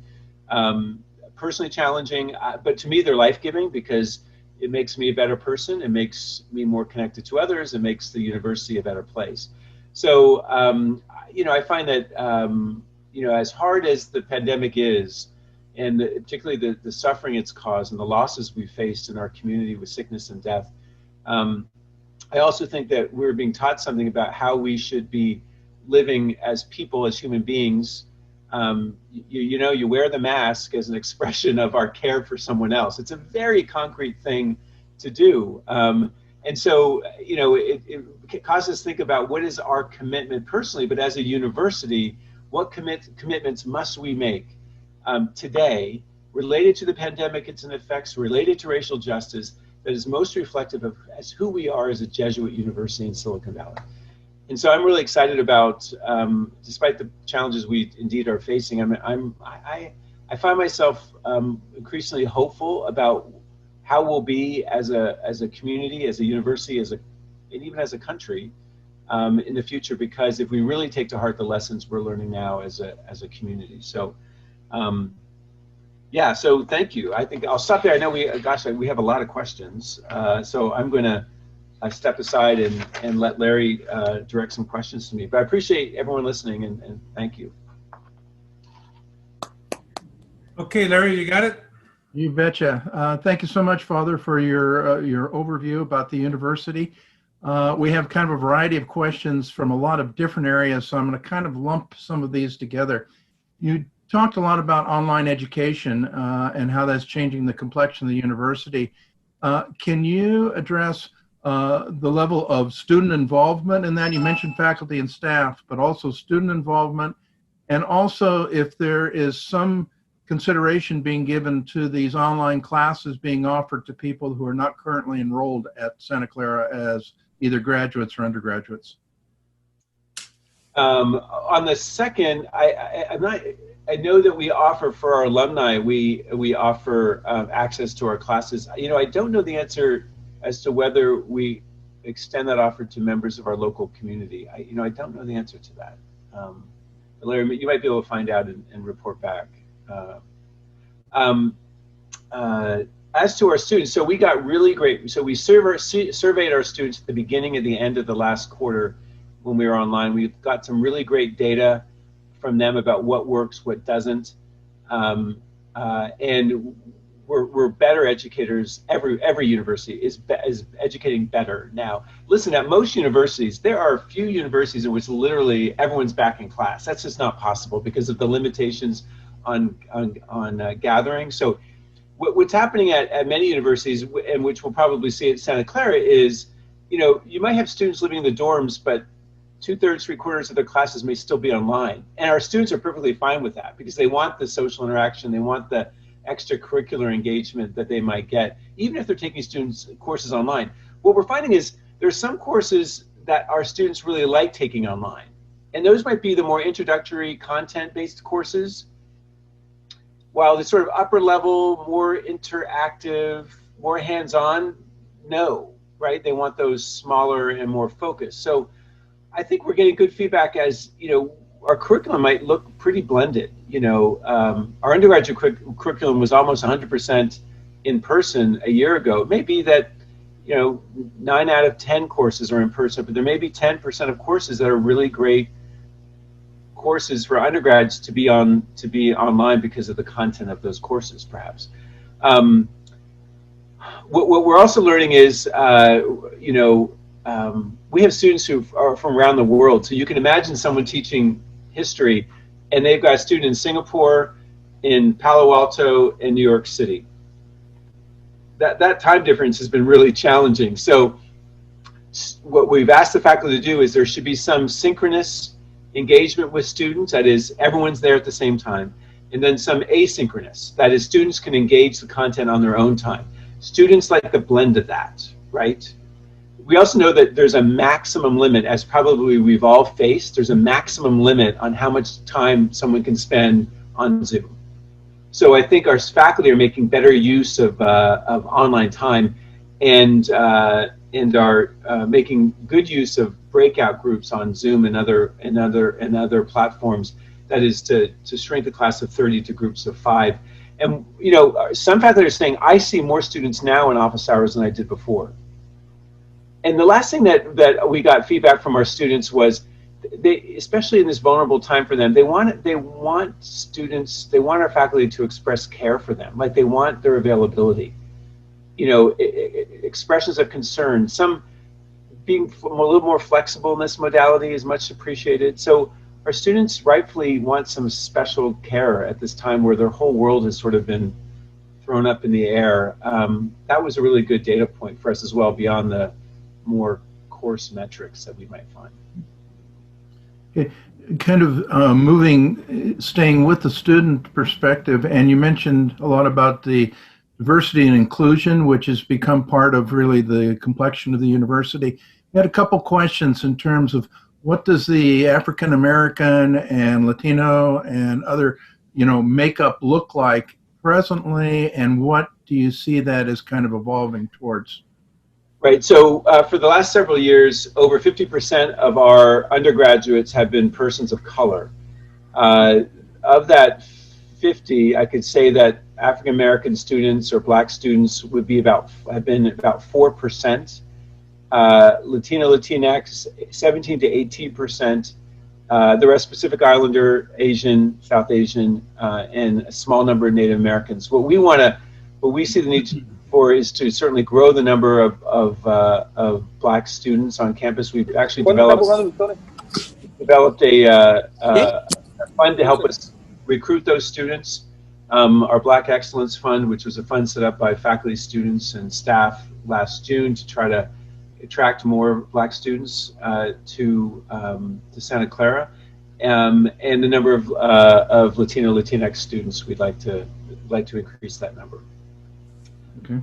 personally challenging, but to me they're life-giving because it makes me a better person. It makes me more connected to others. It makes the university a better place. So, I find that, as hard as the pandemic is, and particularly the suffering it's caused and the losses we've faced in our community with sickness and death, I also think that we're being taught something about how we should be living as people, as human beings. You wear the mask as an expression of our care for someone else. It's a very concrete thing to do. And And so, you know, it causes us to think about what is our commitment personally, but as a university, what commitments must we make today related to the pandemic, its effects, related to racial justice, that is most reflective of as who we are as a Jesuit university in Silicon Valley. And so I'm really excited about, despite the challenges we indeed are facing, I find myself increasingly hopeful about how we'll be as a community, as a university, and even as a country in the future. Because if we really take to heart the lessons we're learning now as a community, so yeah. So thank you. I think I'll stop there. I know we have a lot of questions, so I'm going to step aside and let Larry direct some questions to me. But I appreciate everyone listening, and thank you. Okay, Larry, you got it? You betcha. Thank you so much, Father, for your overview about the university. We have kind of a variety of questions from a lot of different areas, so I'm going to kind of lump some of these together. You talked a lot about online education and how that's changing the complexion of the university. Can you address the level of student involvement in that? You mentioned faculty and staff, but also student involvement, and also if there is some consideration being given to these online classes being offered to people who are not currently enrolled at Santa Clara as either graduates or undergraduates. On the second, I know that we offer for our alumni, we offer access to our classes. You know, I don't know the answer as to whether we extend that offer to members of our local community. I don't know the answer to that. Larry, you might be able to find out and report back. As to our students, so we got really great. So we surveyed our students at the beginning and the end of the last quarter when we were online. We got some really great data from them about what works, what doesn't, and we're better educators. Every university is educating better now. Listen, at most universities, there are a few universities in which literally everyone's back in class. That's just not possible because of the limitations on gathering. So what's happening at many universities, and which we'll probably see at Santa Clara, is, you know, you might have students living in the dorms, but 2/3, 3/4 of their classes may still be online. And our students are perfectly fine with that because they want the social interaction, they want the extracurricular engagement that they might get, even if they're taking courses online. What we're finding is there's some courses that our students really like taking online. And those might be the more introductory content-based courses, while the sort of upper level, more interactive, more hands-on, no, right? They want those smaller and more focused. So I think we're getting good feedback as, you know, our curriculum might look pretty blended. You know, our undergraduate curriculum was almost 100% in person a year ago. It may be that, you know, 9 out of 10 courses are in person, but there may be 10% of courses that are really great courses for undergrads to be online because of the content of those courses, perhaps. What we're also learning is, you know, we have students who are from around the world. So you can imagine someone teaching history, and they've got a student in Singapore, in Palo Alto, and New York City. That time difference has been really challenging. So what we've asked the faculty to do is there should be some synchronous engagement with students, that is, everyone's there at the same time, and then some asynchronous, that is, students can engage the content on their own time. Students like the blend of that, right? We also know that there's a maximum limit, as probably we've all faced, there's a maximum limit on how much time someone can spend on Zoom. So I think our faculty are making better use of online time, and are making good use of breakout groups on Zoom and other platforms. That is to shrink the class of 30 to groups of 5. And you know, some faculty are saying, I see more students now in office hours than I did before. And the last thing that we got feedback from our students was, they, especially in this vulnerable time for them, they want our faculty to express care for them, like they want their availability. You know, expressions of concern, some being a little more flexible in this modality is much appreciated. So our students rightfully want some special care at this time where their whole world has sort of been thrown up in the air. That was a really good data point for us as well, beyond the more coarse metrics that we might find. Kind of staying with the student perspective, and you mentioned a lot about the diversity and inclusion, which has become part of really the complexion of the university. We had a couple questions in terms of what does the African American and Latino and other, makeup look like presently, and what do you see that as kind of evolving towards? Right. So for the last several years, over 50% of our undergraduates have been persons of color. Of that 50, I could say that African American students or Black students have been about 4%. Latino, Latinx, 17 to 18%. The rest Pacific Islander, Asian, South Asian, and a small number of Native Americans. What we see the need for is to certainly grow the number of Black students on campus. We've actually developed a fund to help us recruit those students. Our Black Excellence Fund, which was a fund set up by faculty, students, and staff last June to try to attract more Black students to Santa Clara, and the number of Latino, Latinx students. We'd like to increase that number. Okay.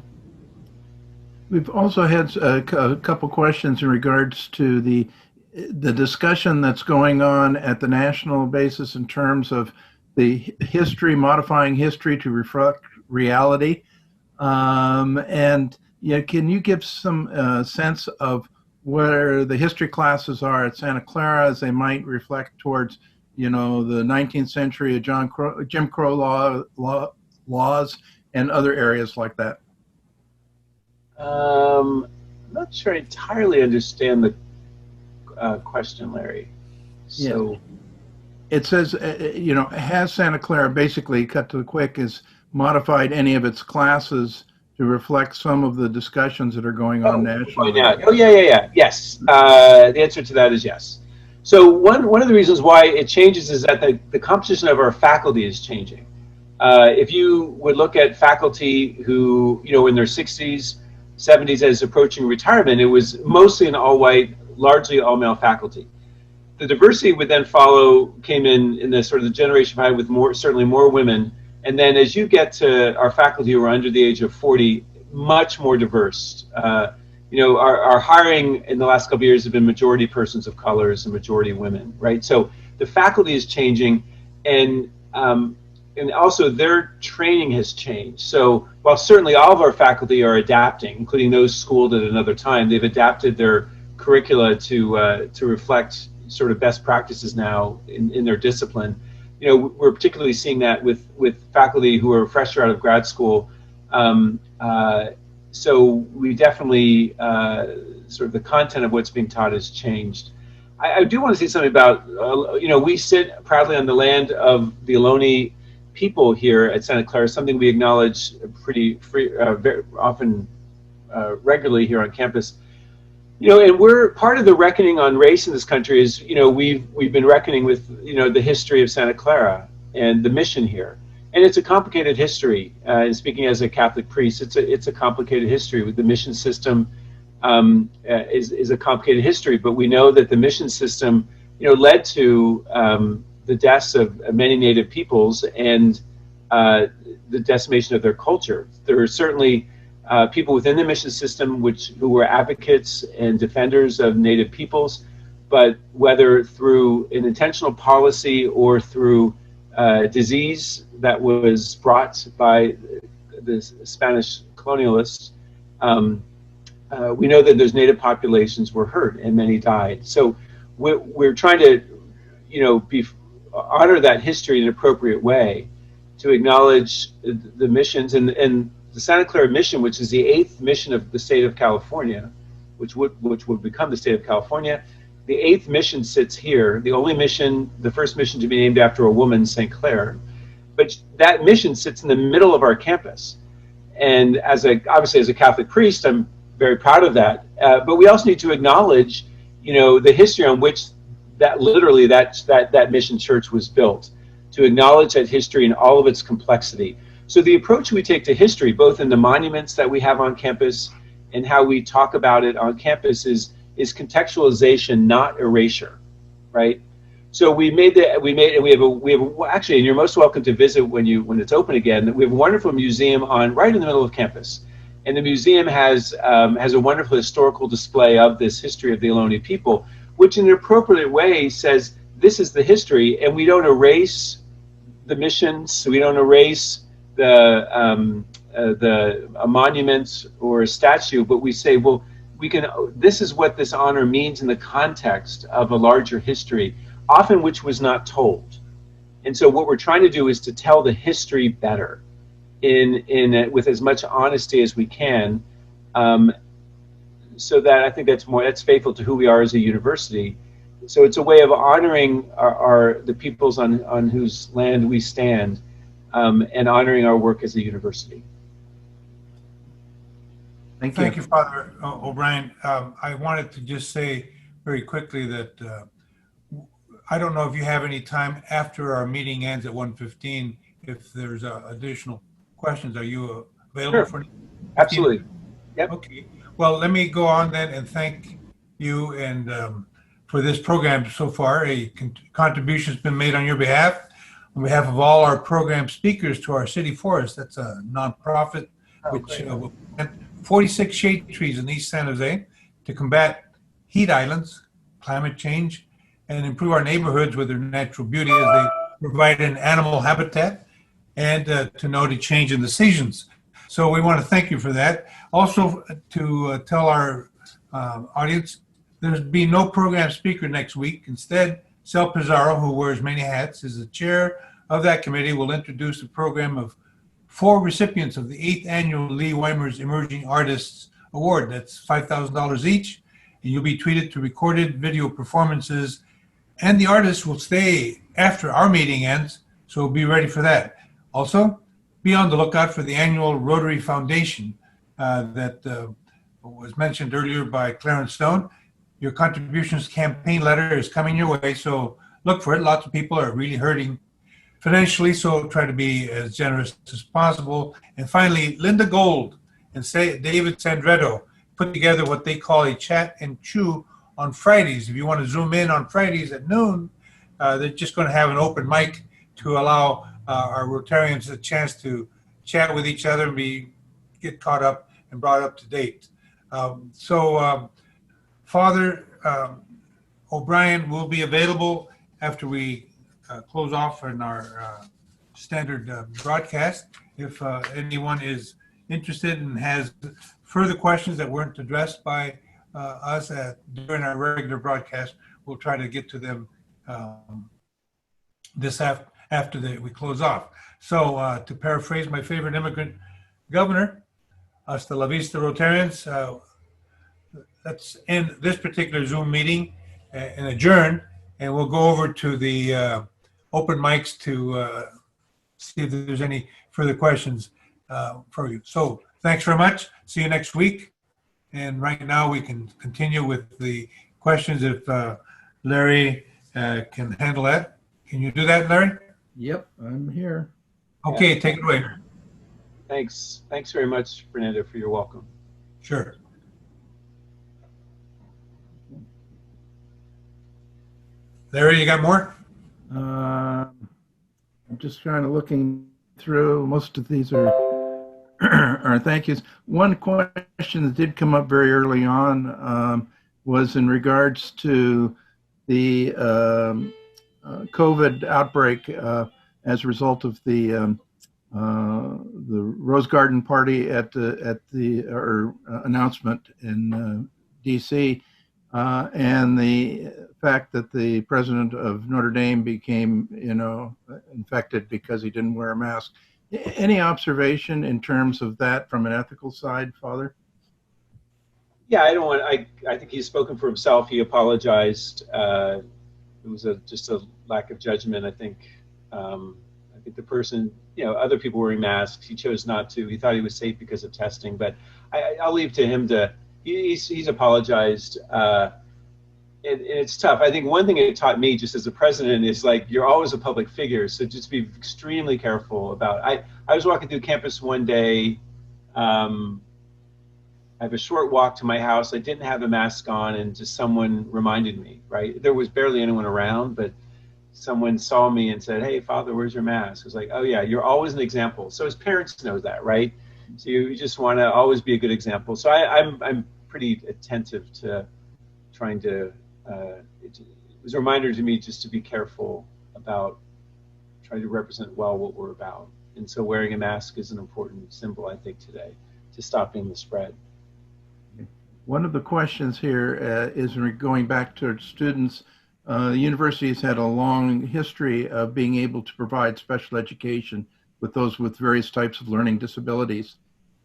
We've also had a couple questions in regards to the discussion that's going on at the national basis in terms of the modifying history to reflect reality. And can you give some sense of where the history classes are at Santa Clara as they might reflect towards, the 19th century of Jim Crow laws and other areas like that? I'm not sure I entirely understand the question, Larry. So, it says, has Santa Clara, basically cut to the quick, has modified any of its classes to reflect some of the discussions that are going on nationally? Yes. The answer to that is yes. So one of the reasons why it changes is that the composition of our faculty is changing. If you would look at faculty who, in their 60s, 70s as approaching retirement, it was mostly an all-white, largely all-male faculty. The diversity would then came in the sort of the generation behind with certainly more women. And then as you get to our faculty who are under the age of 40, much more diverse. Our hiring in the last couple of years have been majority persons of colors and majority women, right? So the faculty is changing, and also their training has changed. So while certainly all of our faculty are adapting, including those schooled at another time, they've adapted their curricula to reflect sort of best practices now in their discipline. We're particularly seeing that with faculty who are fresh out of grad school. So we definitely, sort of the content of what's being taught has changed. I do want to say something about, we sit proudly on the land of the Ohlone people here at Santa Clara, something we acknowledge very often, regularly here on campus. And we're part of the reckoning on race in this country is, we've been reckoning with, the history of Santa Clara and the mission here. And it's a complicated history. And speaking as a Catholic priest, it's a complicated history. With the mission system is a complicated history. But we know that the mission system, led to the deaths of many Native peoples and the decimation of their culture. There are certainly people within the mission system who were advocates and defenders of Native peoples, but whether through an intentional policy or through disease that was brought by the Spanish colonialists, we know that those Native populations were hurt and many died. So we're trying to, honor that history in an appropriate way, to acknowledge the missions and the Santa Clara mission, which is the 8th mission of the state of California, which would become the state of California. The 8th mission sits here, the first mission to be named after a woman, St. Clair. But that mission sits in the middle of our campus. And obviously as a Catholic priest, I'm very proud of that. But we also need to acknowledge, the history on which that mission church was built, to acknowledge that history in all of its complexity. So the approach we take to history, both in the monuments that we have on campus and how we talk about it on campus is contextualization, not erasure, right? So we have actually, and you're most welcome to visit when it's open again. We have a wonderful museum right in the middle of campus, and the museum has a wonderful historical display of this history of the Ohlone people, which in an appropriate way says this is the history, and we don't erase the missions, we don't erase the monument or a statue, but we say, well, this is what this honor means in the context of a larger history, often which was not told. And so what we're trying to do is to tell the history better with as much honesty as we can, so that I think that's faithful to who we are as a university. So it's a way of honoring the peoples on whose land we stand, and honoring our work as a university. Thank you, Father O'Brien. I wanted to just say very quickly that I don't know if you have any time after our meeting ends at 1:15, if there's additional questions. Are you available for? Absolutely. Yep. Okay. Well, let me go on then and thank you and for this program so far. A contribution has been made on your behalf, on behalf of all our program speakers to our city forest. That's a nonprofit which will plant 46 shade trees in East San Jose to combat heat islands, climate change, and improve our neighborhoods with their natural beauty as they provide an animal habitat and to note a change in the seasons. So we want to thank you for that. Also to tell our audience, there's be no program speaker next week. Instead, Sal Pizarro, who wears many hats, is the chair of that committee, will introduce a program of 4 recipients of the 8th annual Lee Weimer's Emerging Artists Award. That's $5,000 each, and you'll be treated to recorded video performances, and the artists will stay after our meeting ends, so be ready for that. Also, be on the lookout for the annual Rotary Foundation that was mentioned earlier by Clarence Stone. Your contributions campaign letter is coming your way, so look for it. Lots of people are really hurting financially, so try to be as generous as possible. And finally, Linda Gold and David Sandretto put together what they call a chat and chew on Fridays. If you want to zoom in on Fridays at noon, they're just going to have an open mic to allow our Rotarians a chance to chat with each other and get caught up and brought up to date. Father O'Brien will be available after we close off in our standard broadcast. If anyone is interested and has further questions that weren't addressed by us during our regular broadcast, we'll try to get to them after we close off. So to paraphrase my favorite immigrant governor, hasta la vista Rotarians, let's end this particular Zoom meeting and adjourn, and we'll go over to the open mics to see if there's any further questions for you. So thanks very much. See you next week. And right now we can continue with the questions if Larry can handle that. Can you do that, Larry? Yep, I'm here. Okay, take it away. Thanks very much, Fernando, for your welcome. Sure. Larry, you got more? I'm just trying to looking through. Most of these are thank yous. One question that did come up very early on was in regards to the COVID outbreak as a result of the Rose Garden party at the announcement in D.C. And the fact that the president of Notre Dame became, infected because he didn't wear a mask. Any observation in terms of that from an ethical side, Father? Yeah, I think he's spoken for himself. He apologized. It was just a lack of judgment. I think the person, other people wearing masks, he chose not to. He thought he was safe because of testing, but I'll leave to him he's apologized. And it's tough. I think one thing it taught me just as a president is you're always a public figure. So just be extremely careful about, I was walking through campus one day, I have a short walk to my house. I didn't have a mask on, and just someone reminded me, right? There was barely anyone around, but someone saw me and said, "Hey, Father, where's your mask?" I was like, "Oh yeah, you're always an example." So as parents know that, right? So you just want to always be a good example. So I'm pretty attentive to trying to. It was a reminder to me just to be careful about trying to represent well what we're about. And so wearing a mask is an important symbol, I think, today to stopping the spread. One of the questions here is going back to students. The university has had a long history of being able to provide special education with those with various types of learning disabilities.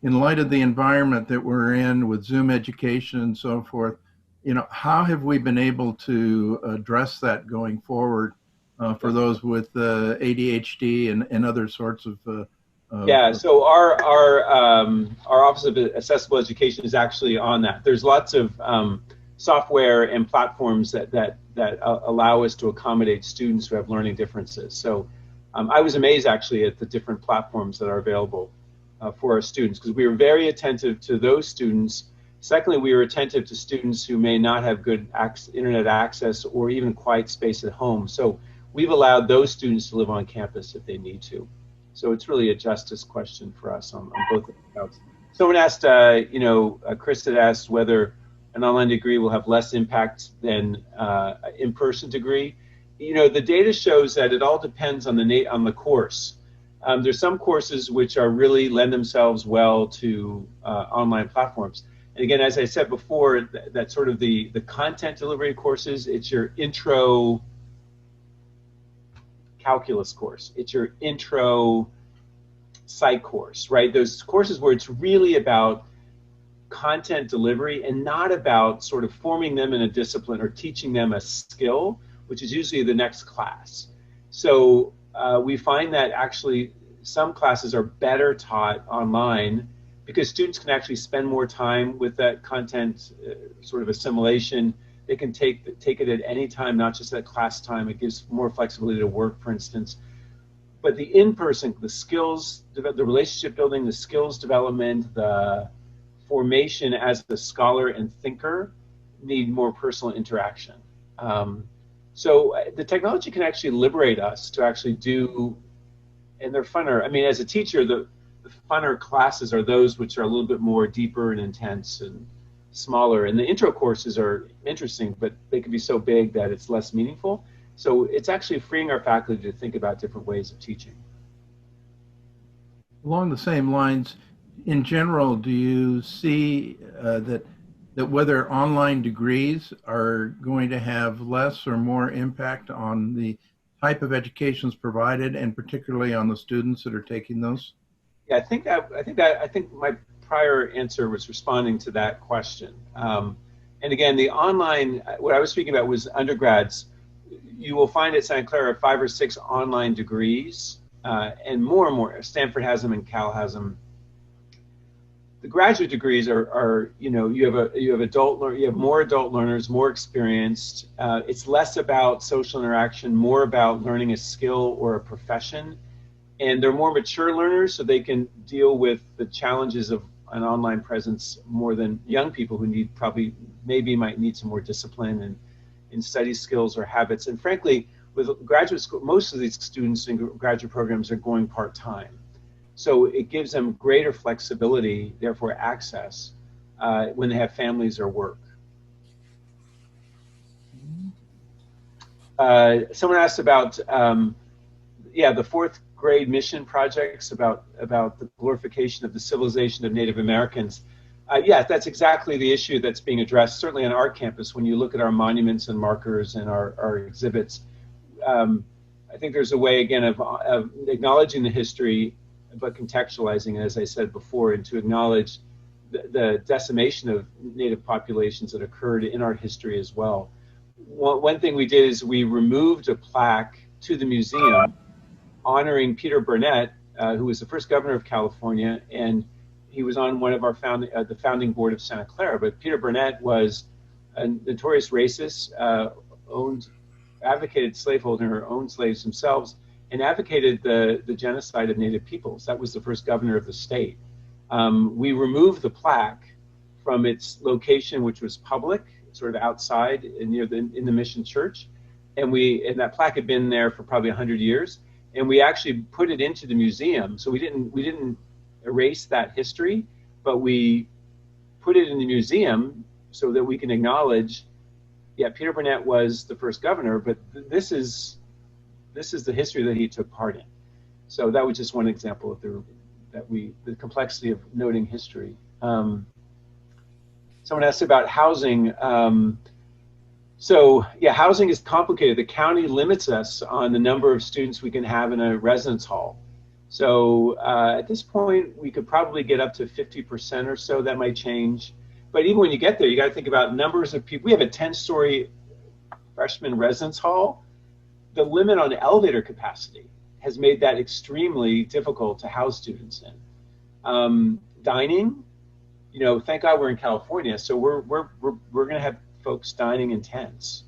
In light of the environment that we're in with Zoom education and so forth, how have we been able to address that going forward for those with ADHD and other sorts of yeah, so our Office of Accessible Education is actually on that. There's lots of software and platforms that allow us to accommodate students who have learning differences. So I was amazed actually at the different platforms that are available for our students, because we were very attentive to those students. Secondly, we were attentive to students who may not have good internet access or even quiet space at home. So we've allowed those students to live on campus if they need to. So it's really a justice question for us on both accounts. Someone asked, Chris had asked whether an online degree will have less impact than an in-person degree. The data shows that it all depends on the course. There's some courses which are really lend themselves well to online platforms. And again, as I said before, that sort of the content delivery courses, it's your intro calculus course, it's your intro psych course, right? Those courses where it's really about content delivery and not about sort of forming them in a discipline or teaching them a skill, which is usually the next class. So we find that actually some classes are better taught online because students can actually spend more time with that content sort of assimilation. They can take it at any time, not just at class time. It gives more flexibility to work, for instance. But the in-person, the skills, the relationship building, the skills development, the formation as the scholar and thinker need more personal interaction. So the technology can actually liberate us to actually do, and they're funner. I mean, as a teacher, the funner classes are those which are a little bit more deeper and intense and smaller, and the intro courses are interesting, but they can be so big that it's less meaningful. So it's actually freeing our faculty to think about different ways of teaching. Along the same lines, in general, do you see that whether online degrees are going to have less or more impact on the type of educations provided, and particularly on the students that are taking those? Yeah, I think my prior answer was responding to that question. And again, the online, what I was speaking about was undergrads. You will find at Santa Clara 5 or 6 online degrees, and more. Stanford has them and Cal has them. The graduate degrees are you have more adult learners, more experienced. It's less about social interaction, more about learning a skill or a profession. And they're more mature learners, so they can deal with the challenges of an online presence more than young people who might need some more discipline and in study skills or habits. And frankly, with graduate school, most of these students in graduate programs are going part-time. So it gives them greater flexibility, therefore access, when they have families or work. Someone asked about, the 4th grade mission projects about the glorification of the civilization of Native Americans. That's exactly the issue that's being addressed, certainly on our campus. When you look at our monuments and markers and our exhibits, I think there's a way, again, of acknowledging the history, but contextualizing it, as I said before, and to acknowledge the decimation of Native populations that occurred in our history as well. One thing we did is we removed a plaque to the museum honoring Peter Burnett, who was the first governor of California, and he was on one of our the founding board of Santa Clara. But Peter Burnett was a notorious racist, advocated slaveholding, owned slaves themselves, and advocated the genocide of Native peoples. That was the first governor of the state. We removed the plaque from its location, which was public, sort of outside in the Mission Church, and that plaque had been there for probably 100 years, and we actually put it into the museum. So we didn't erase that history, but we put it in the museum so that we can acknowledge, yeah, Peter Burnett was the first governor, but this is the history that he took part in. So that was just one example of the complexity of noting history. Someone asked about housing. So yeah, housing is complicated. The county limits us on the number of students we can have in a residence hall. So at this point, we could probably get up to 50% or so. That might change. But even when you get there, you got to think about numbers of people. We have a 10-story freshman residence hall. The limit on elevator capacity has made that extremely difficult to house students in. Dining, thank God we're in California, so we're going to have folks dining in tents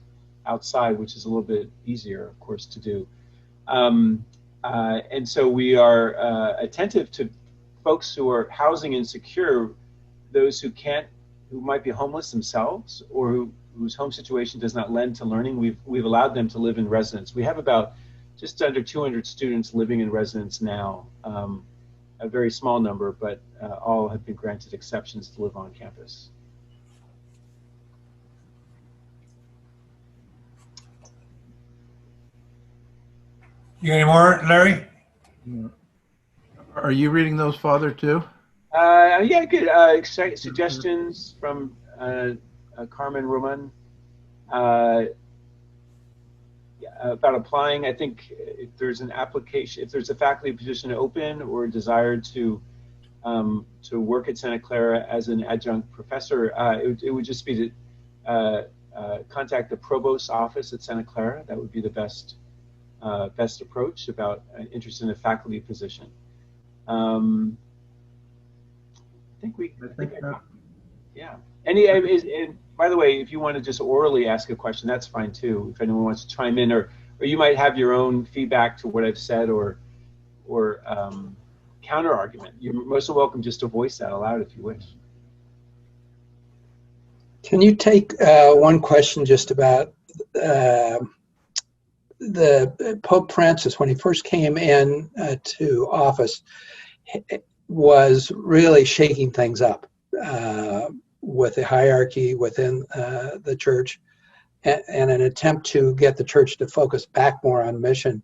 outside, which is a little bit easier, of course, to do. And so we are attentive to folks who are housing insecure, those who might be homeless themselves, or whose home situation does not lend to learning. We've allowed them to live in residence. We have about just under 200 students living in residence now, a very small number, but all have been granted exceptions to live on campus. You got any more, Larry? Are you reading those, Father, too? Yeah, good. Suggestions from Carmen Roman about applying. I think if there's an application, if there's a faculty position open or a desire to work at Santa Clara as an adjunct professor, it would just be to contact the provost's office at Santa Clara. That would be the best approach about interest in a faculty position. Yeah. And by the way, if you want to just orally ask a question, that's fine too. If anyone wants to chime in, or you might have your own feedback to what I've said, or counter argument. You're most welcome just to voice that aloud if you wish. Can you take one question just about the Pope Francis, when he first came in to office, was really shaking things up with the hierarchy within the church, and an attempt to get the church to focus back more on mission.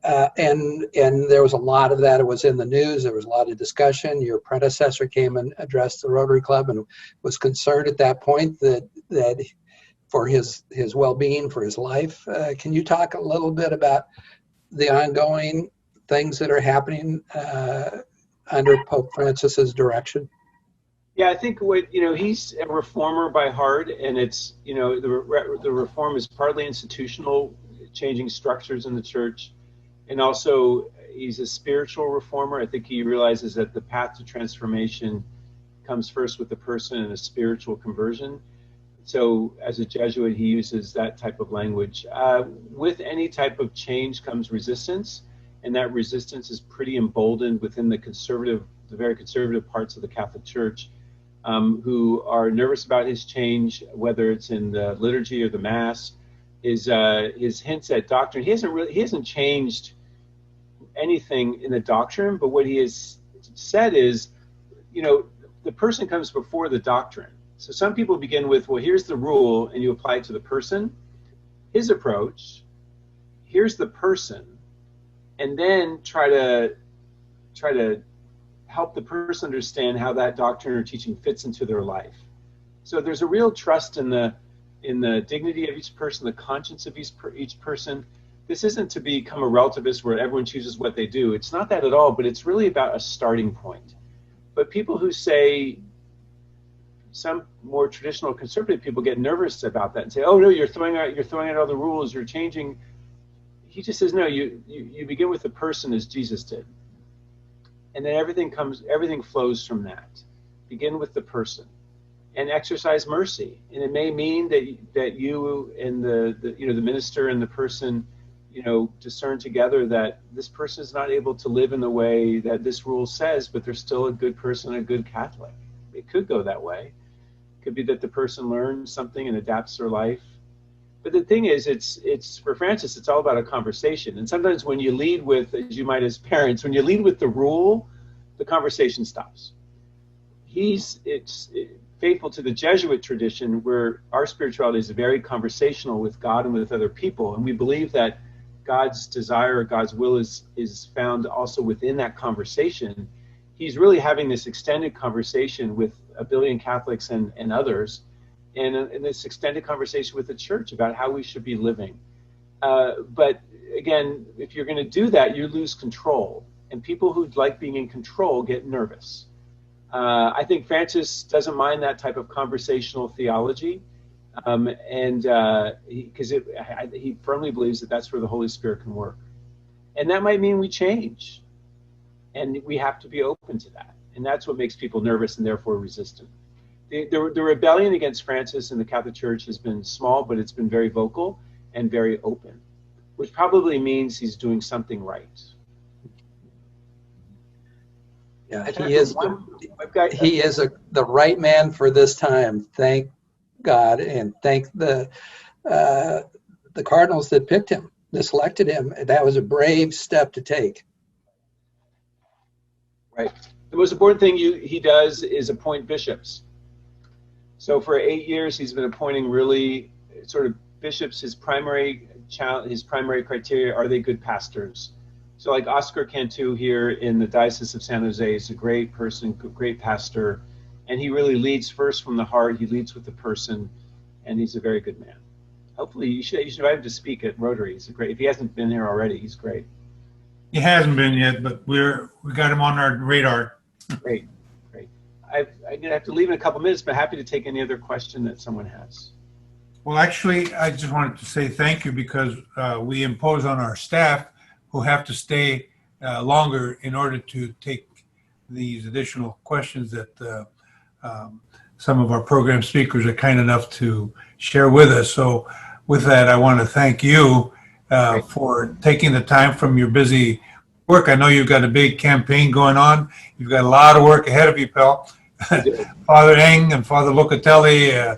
And there was a lot of that. It was in the news. There was a lot of discussion. Your predecessor came and addressed the Rotary Club and was concerned at that point that for his well-being, for his life. Can you talk a little bit about the ongoing things that are happening under Pope Francis's direction? Yeah, I think he's a reformer by heart, and it's the reform is partly institutional, changing structures in the church, and also he's a spiritual reformer. I think he realizes that the path to transformation comes first with the person and a spiritual conversion. So as a Jesuit, he uses that type of language. With any type of change comes resistance, and that resistance is pretty emboldened within the very conservative parts of the Catholic Church, who are nervous about his change, whether it's in the liturgy or the Mass. His hints at doctrine. He hasn't changed anything in the doctrine, but what he has said is, the person comes before the doctrine. So some people begin with, well, here's the rule, and you apply it to the person. His approach, here's the person, and then try to help the person understand how that doctrine or teaching fits into their life. So there's a real trust in the dignity of each person, the conscience of each person. This isn't to become a relativist where everyone chooses what they do. It's not that at all, but it's really about a starting point. But people who say, some more traditional conservative people get nervous about that and say, oh no, you're throwing out all the rules, you're changing. He just says, no, you begin with the person as Jesus did. And then everything flows from that. Begin with the person and exercise mercy. And it may mean that you and the minister and the person, discern together that this person is not able to live in the way that this rule says, but they're still a good person, a good Catholic. It could go that way. Could be that the person learns something and adapts their life. But the thing is, it's for Francis, it's all about a conversation. And sometimes when you lead with, as you might as parents, when you lead with the rule, the conversation stops. It's faithful to the Jesuit tradition, where our spirituality is very conversational with God and with other people. And we believe that God's desire, God's will is found also within that conversation. He's really having this extended conversation with 1 billion Catholics and others, and this extended conversation with the church about how we should be living. But again, if you're going to do that, you lose control. And people who like being in control get nervous. I think Francis doesn't mind that type of conversational theology. Because he firmly believes that that's where the Holy Spirit can work. And that might mean we change. And we have to be open to that. And that's what makes people nervous and therefore resistant. The rebellion against Francis in the Catholic Church has been small, but it's been very vocal and very open, which probably means he's doing something right. Yeah, he is the right man for this time. Thank God, and thank the Cardinals that picked him, that selected him. That was a brave step to take. Right. The most important thing he does is appoint bishops. So for 8 years, he's been appointing really sort of bishops. His primary criteria, are they good pastors? So like Oscar Cantu here in the Diocese of San Jose is a great person, great pastor, and he really leads first from the heart. He leads with the person, and he's a very good man. Hopefully, you should invite him to speak at Rotary. He's great. If he hasn't been here already, he's great. He hasn't been yet, but we got him on our radar. Great. I'm going to have to leave in a couple minutes, but happy to take any other question that someone has. Well, actually, I just wanted to say thank you because we impose on our staff who have to stay longer in order to take these additional questions that some of our program speakers are kind enough to share with us. So with that, I want to thank you for taking the time from your busy work. I know you've got a big campaign going on. You've got a lot of work ahead of you, pal. Father Eng and Father Locatelli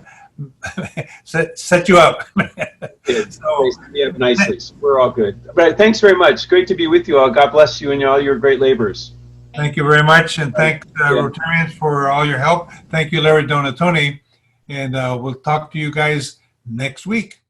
set you up. So, yeah, nicely. So we're all good. But thanks very much. Great to be with you all. God bless you and all your great labors. Thank you very much, and thank Rotarians for all your help. Thank you, Larry Donatoni, and we'll talk to you guys next week.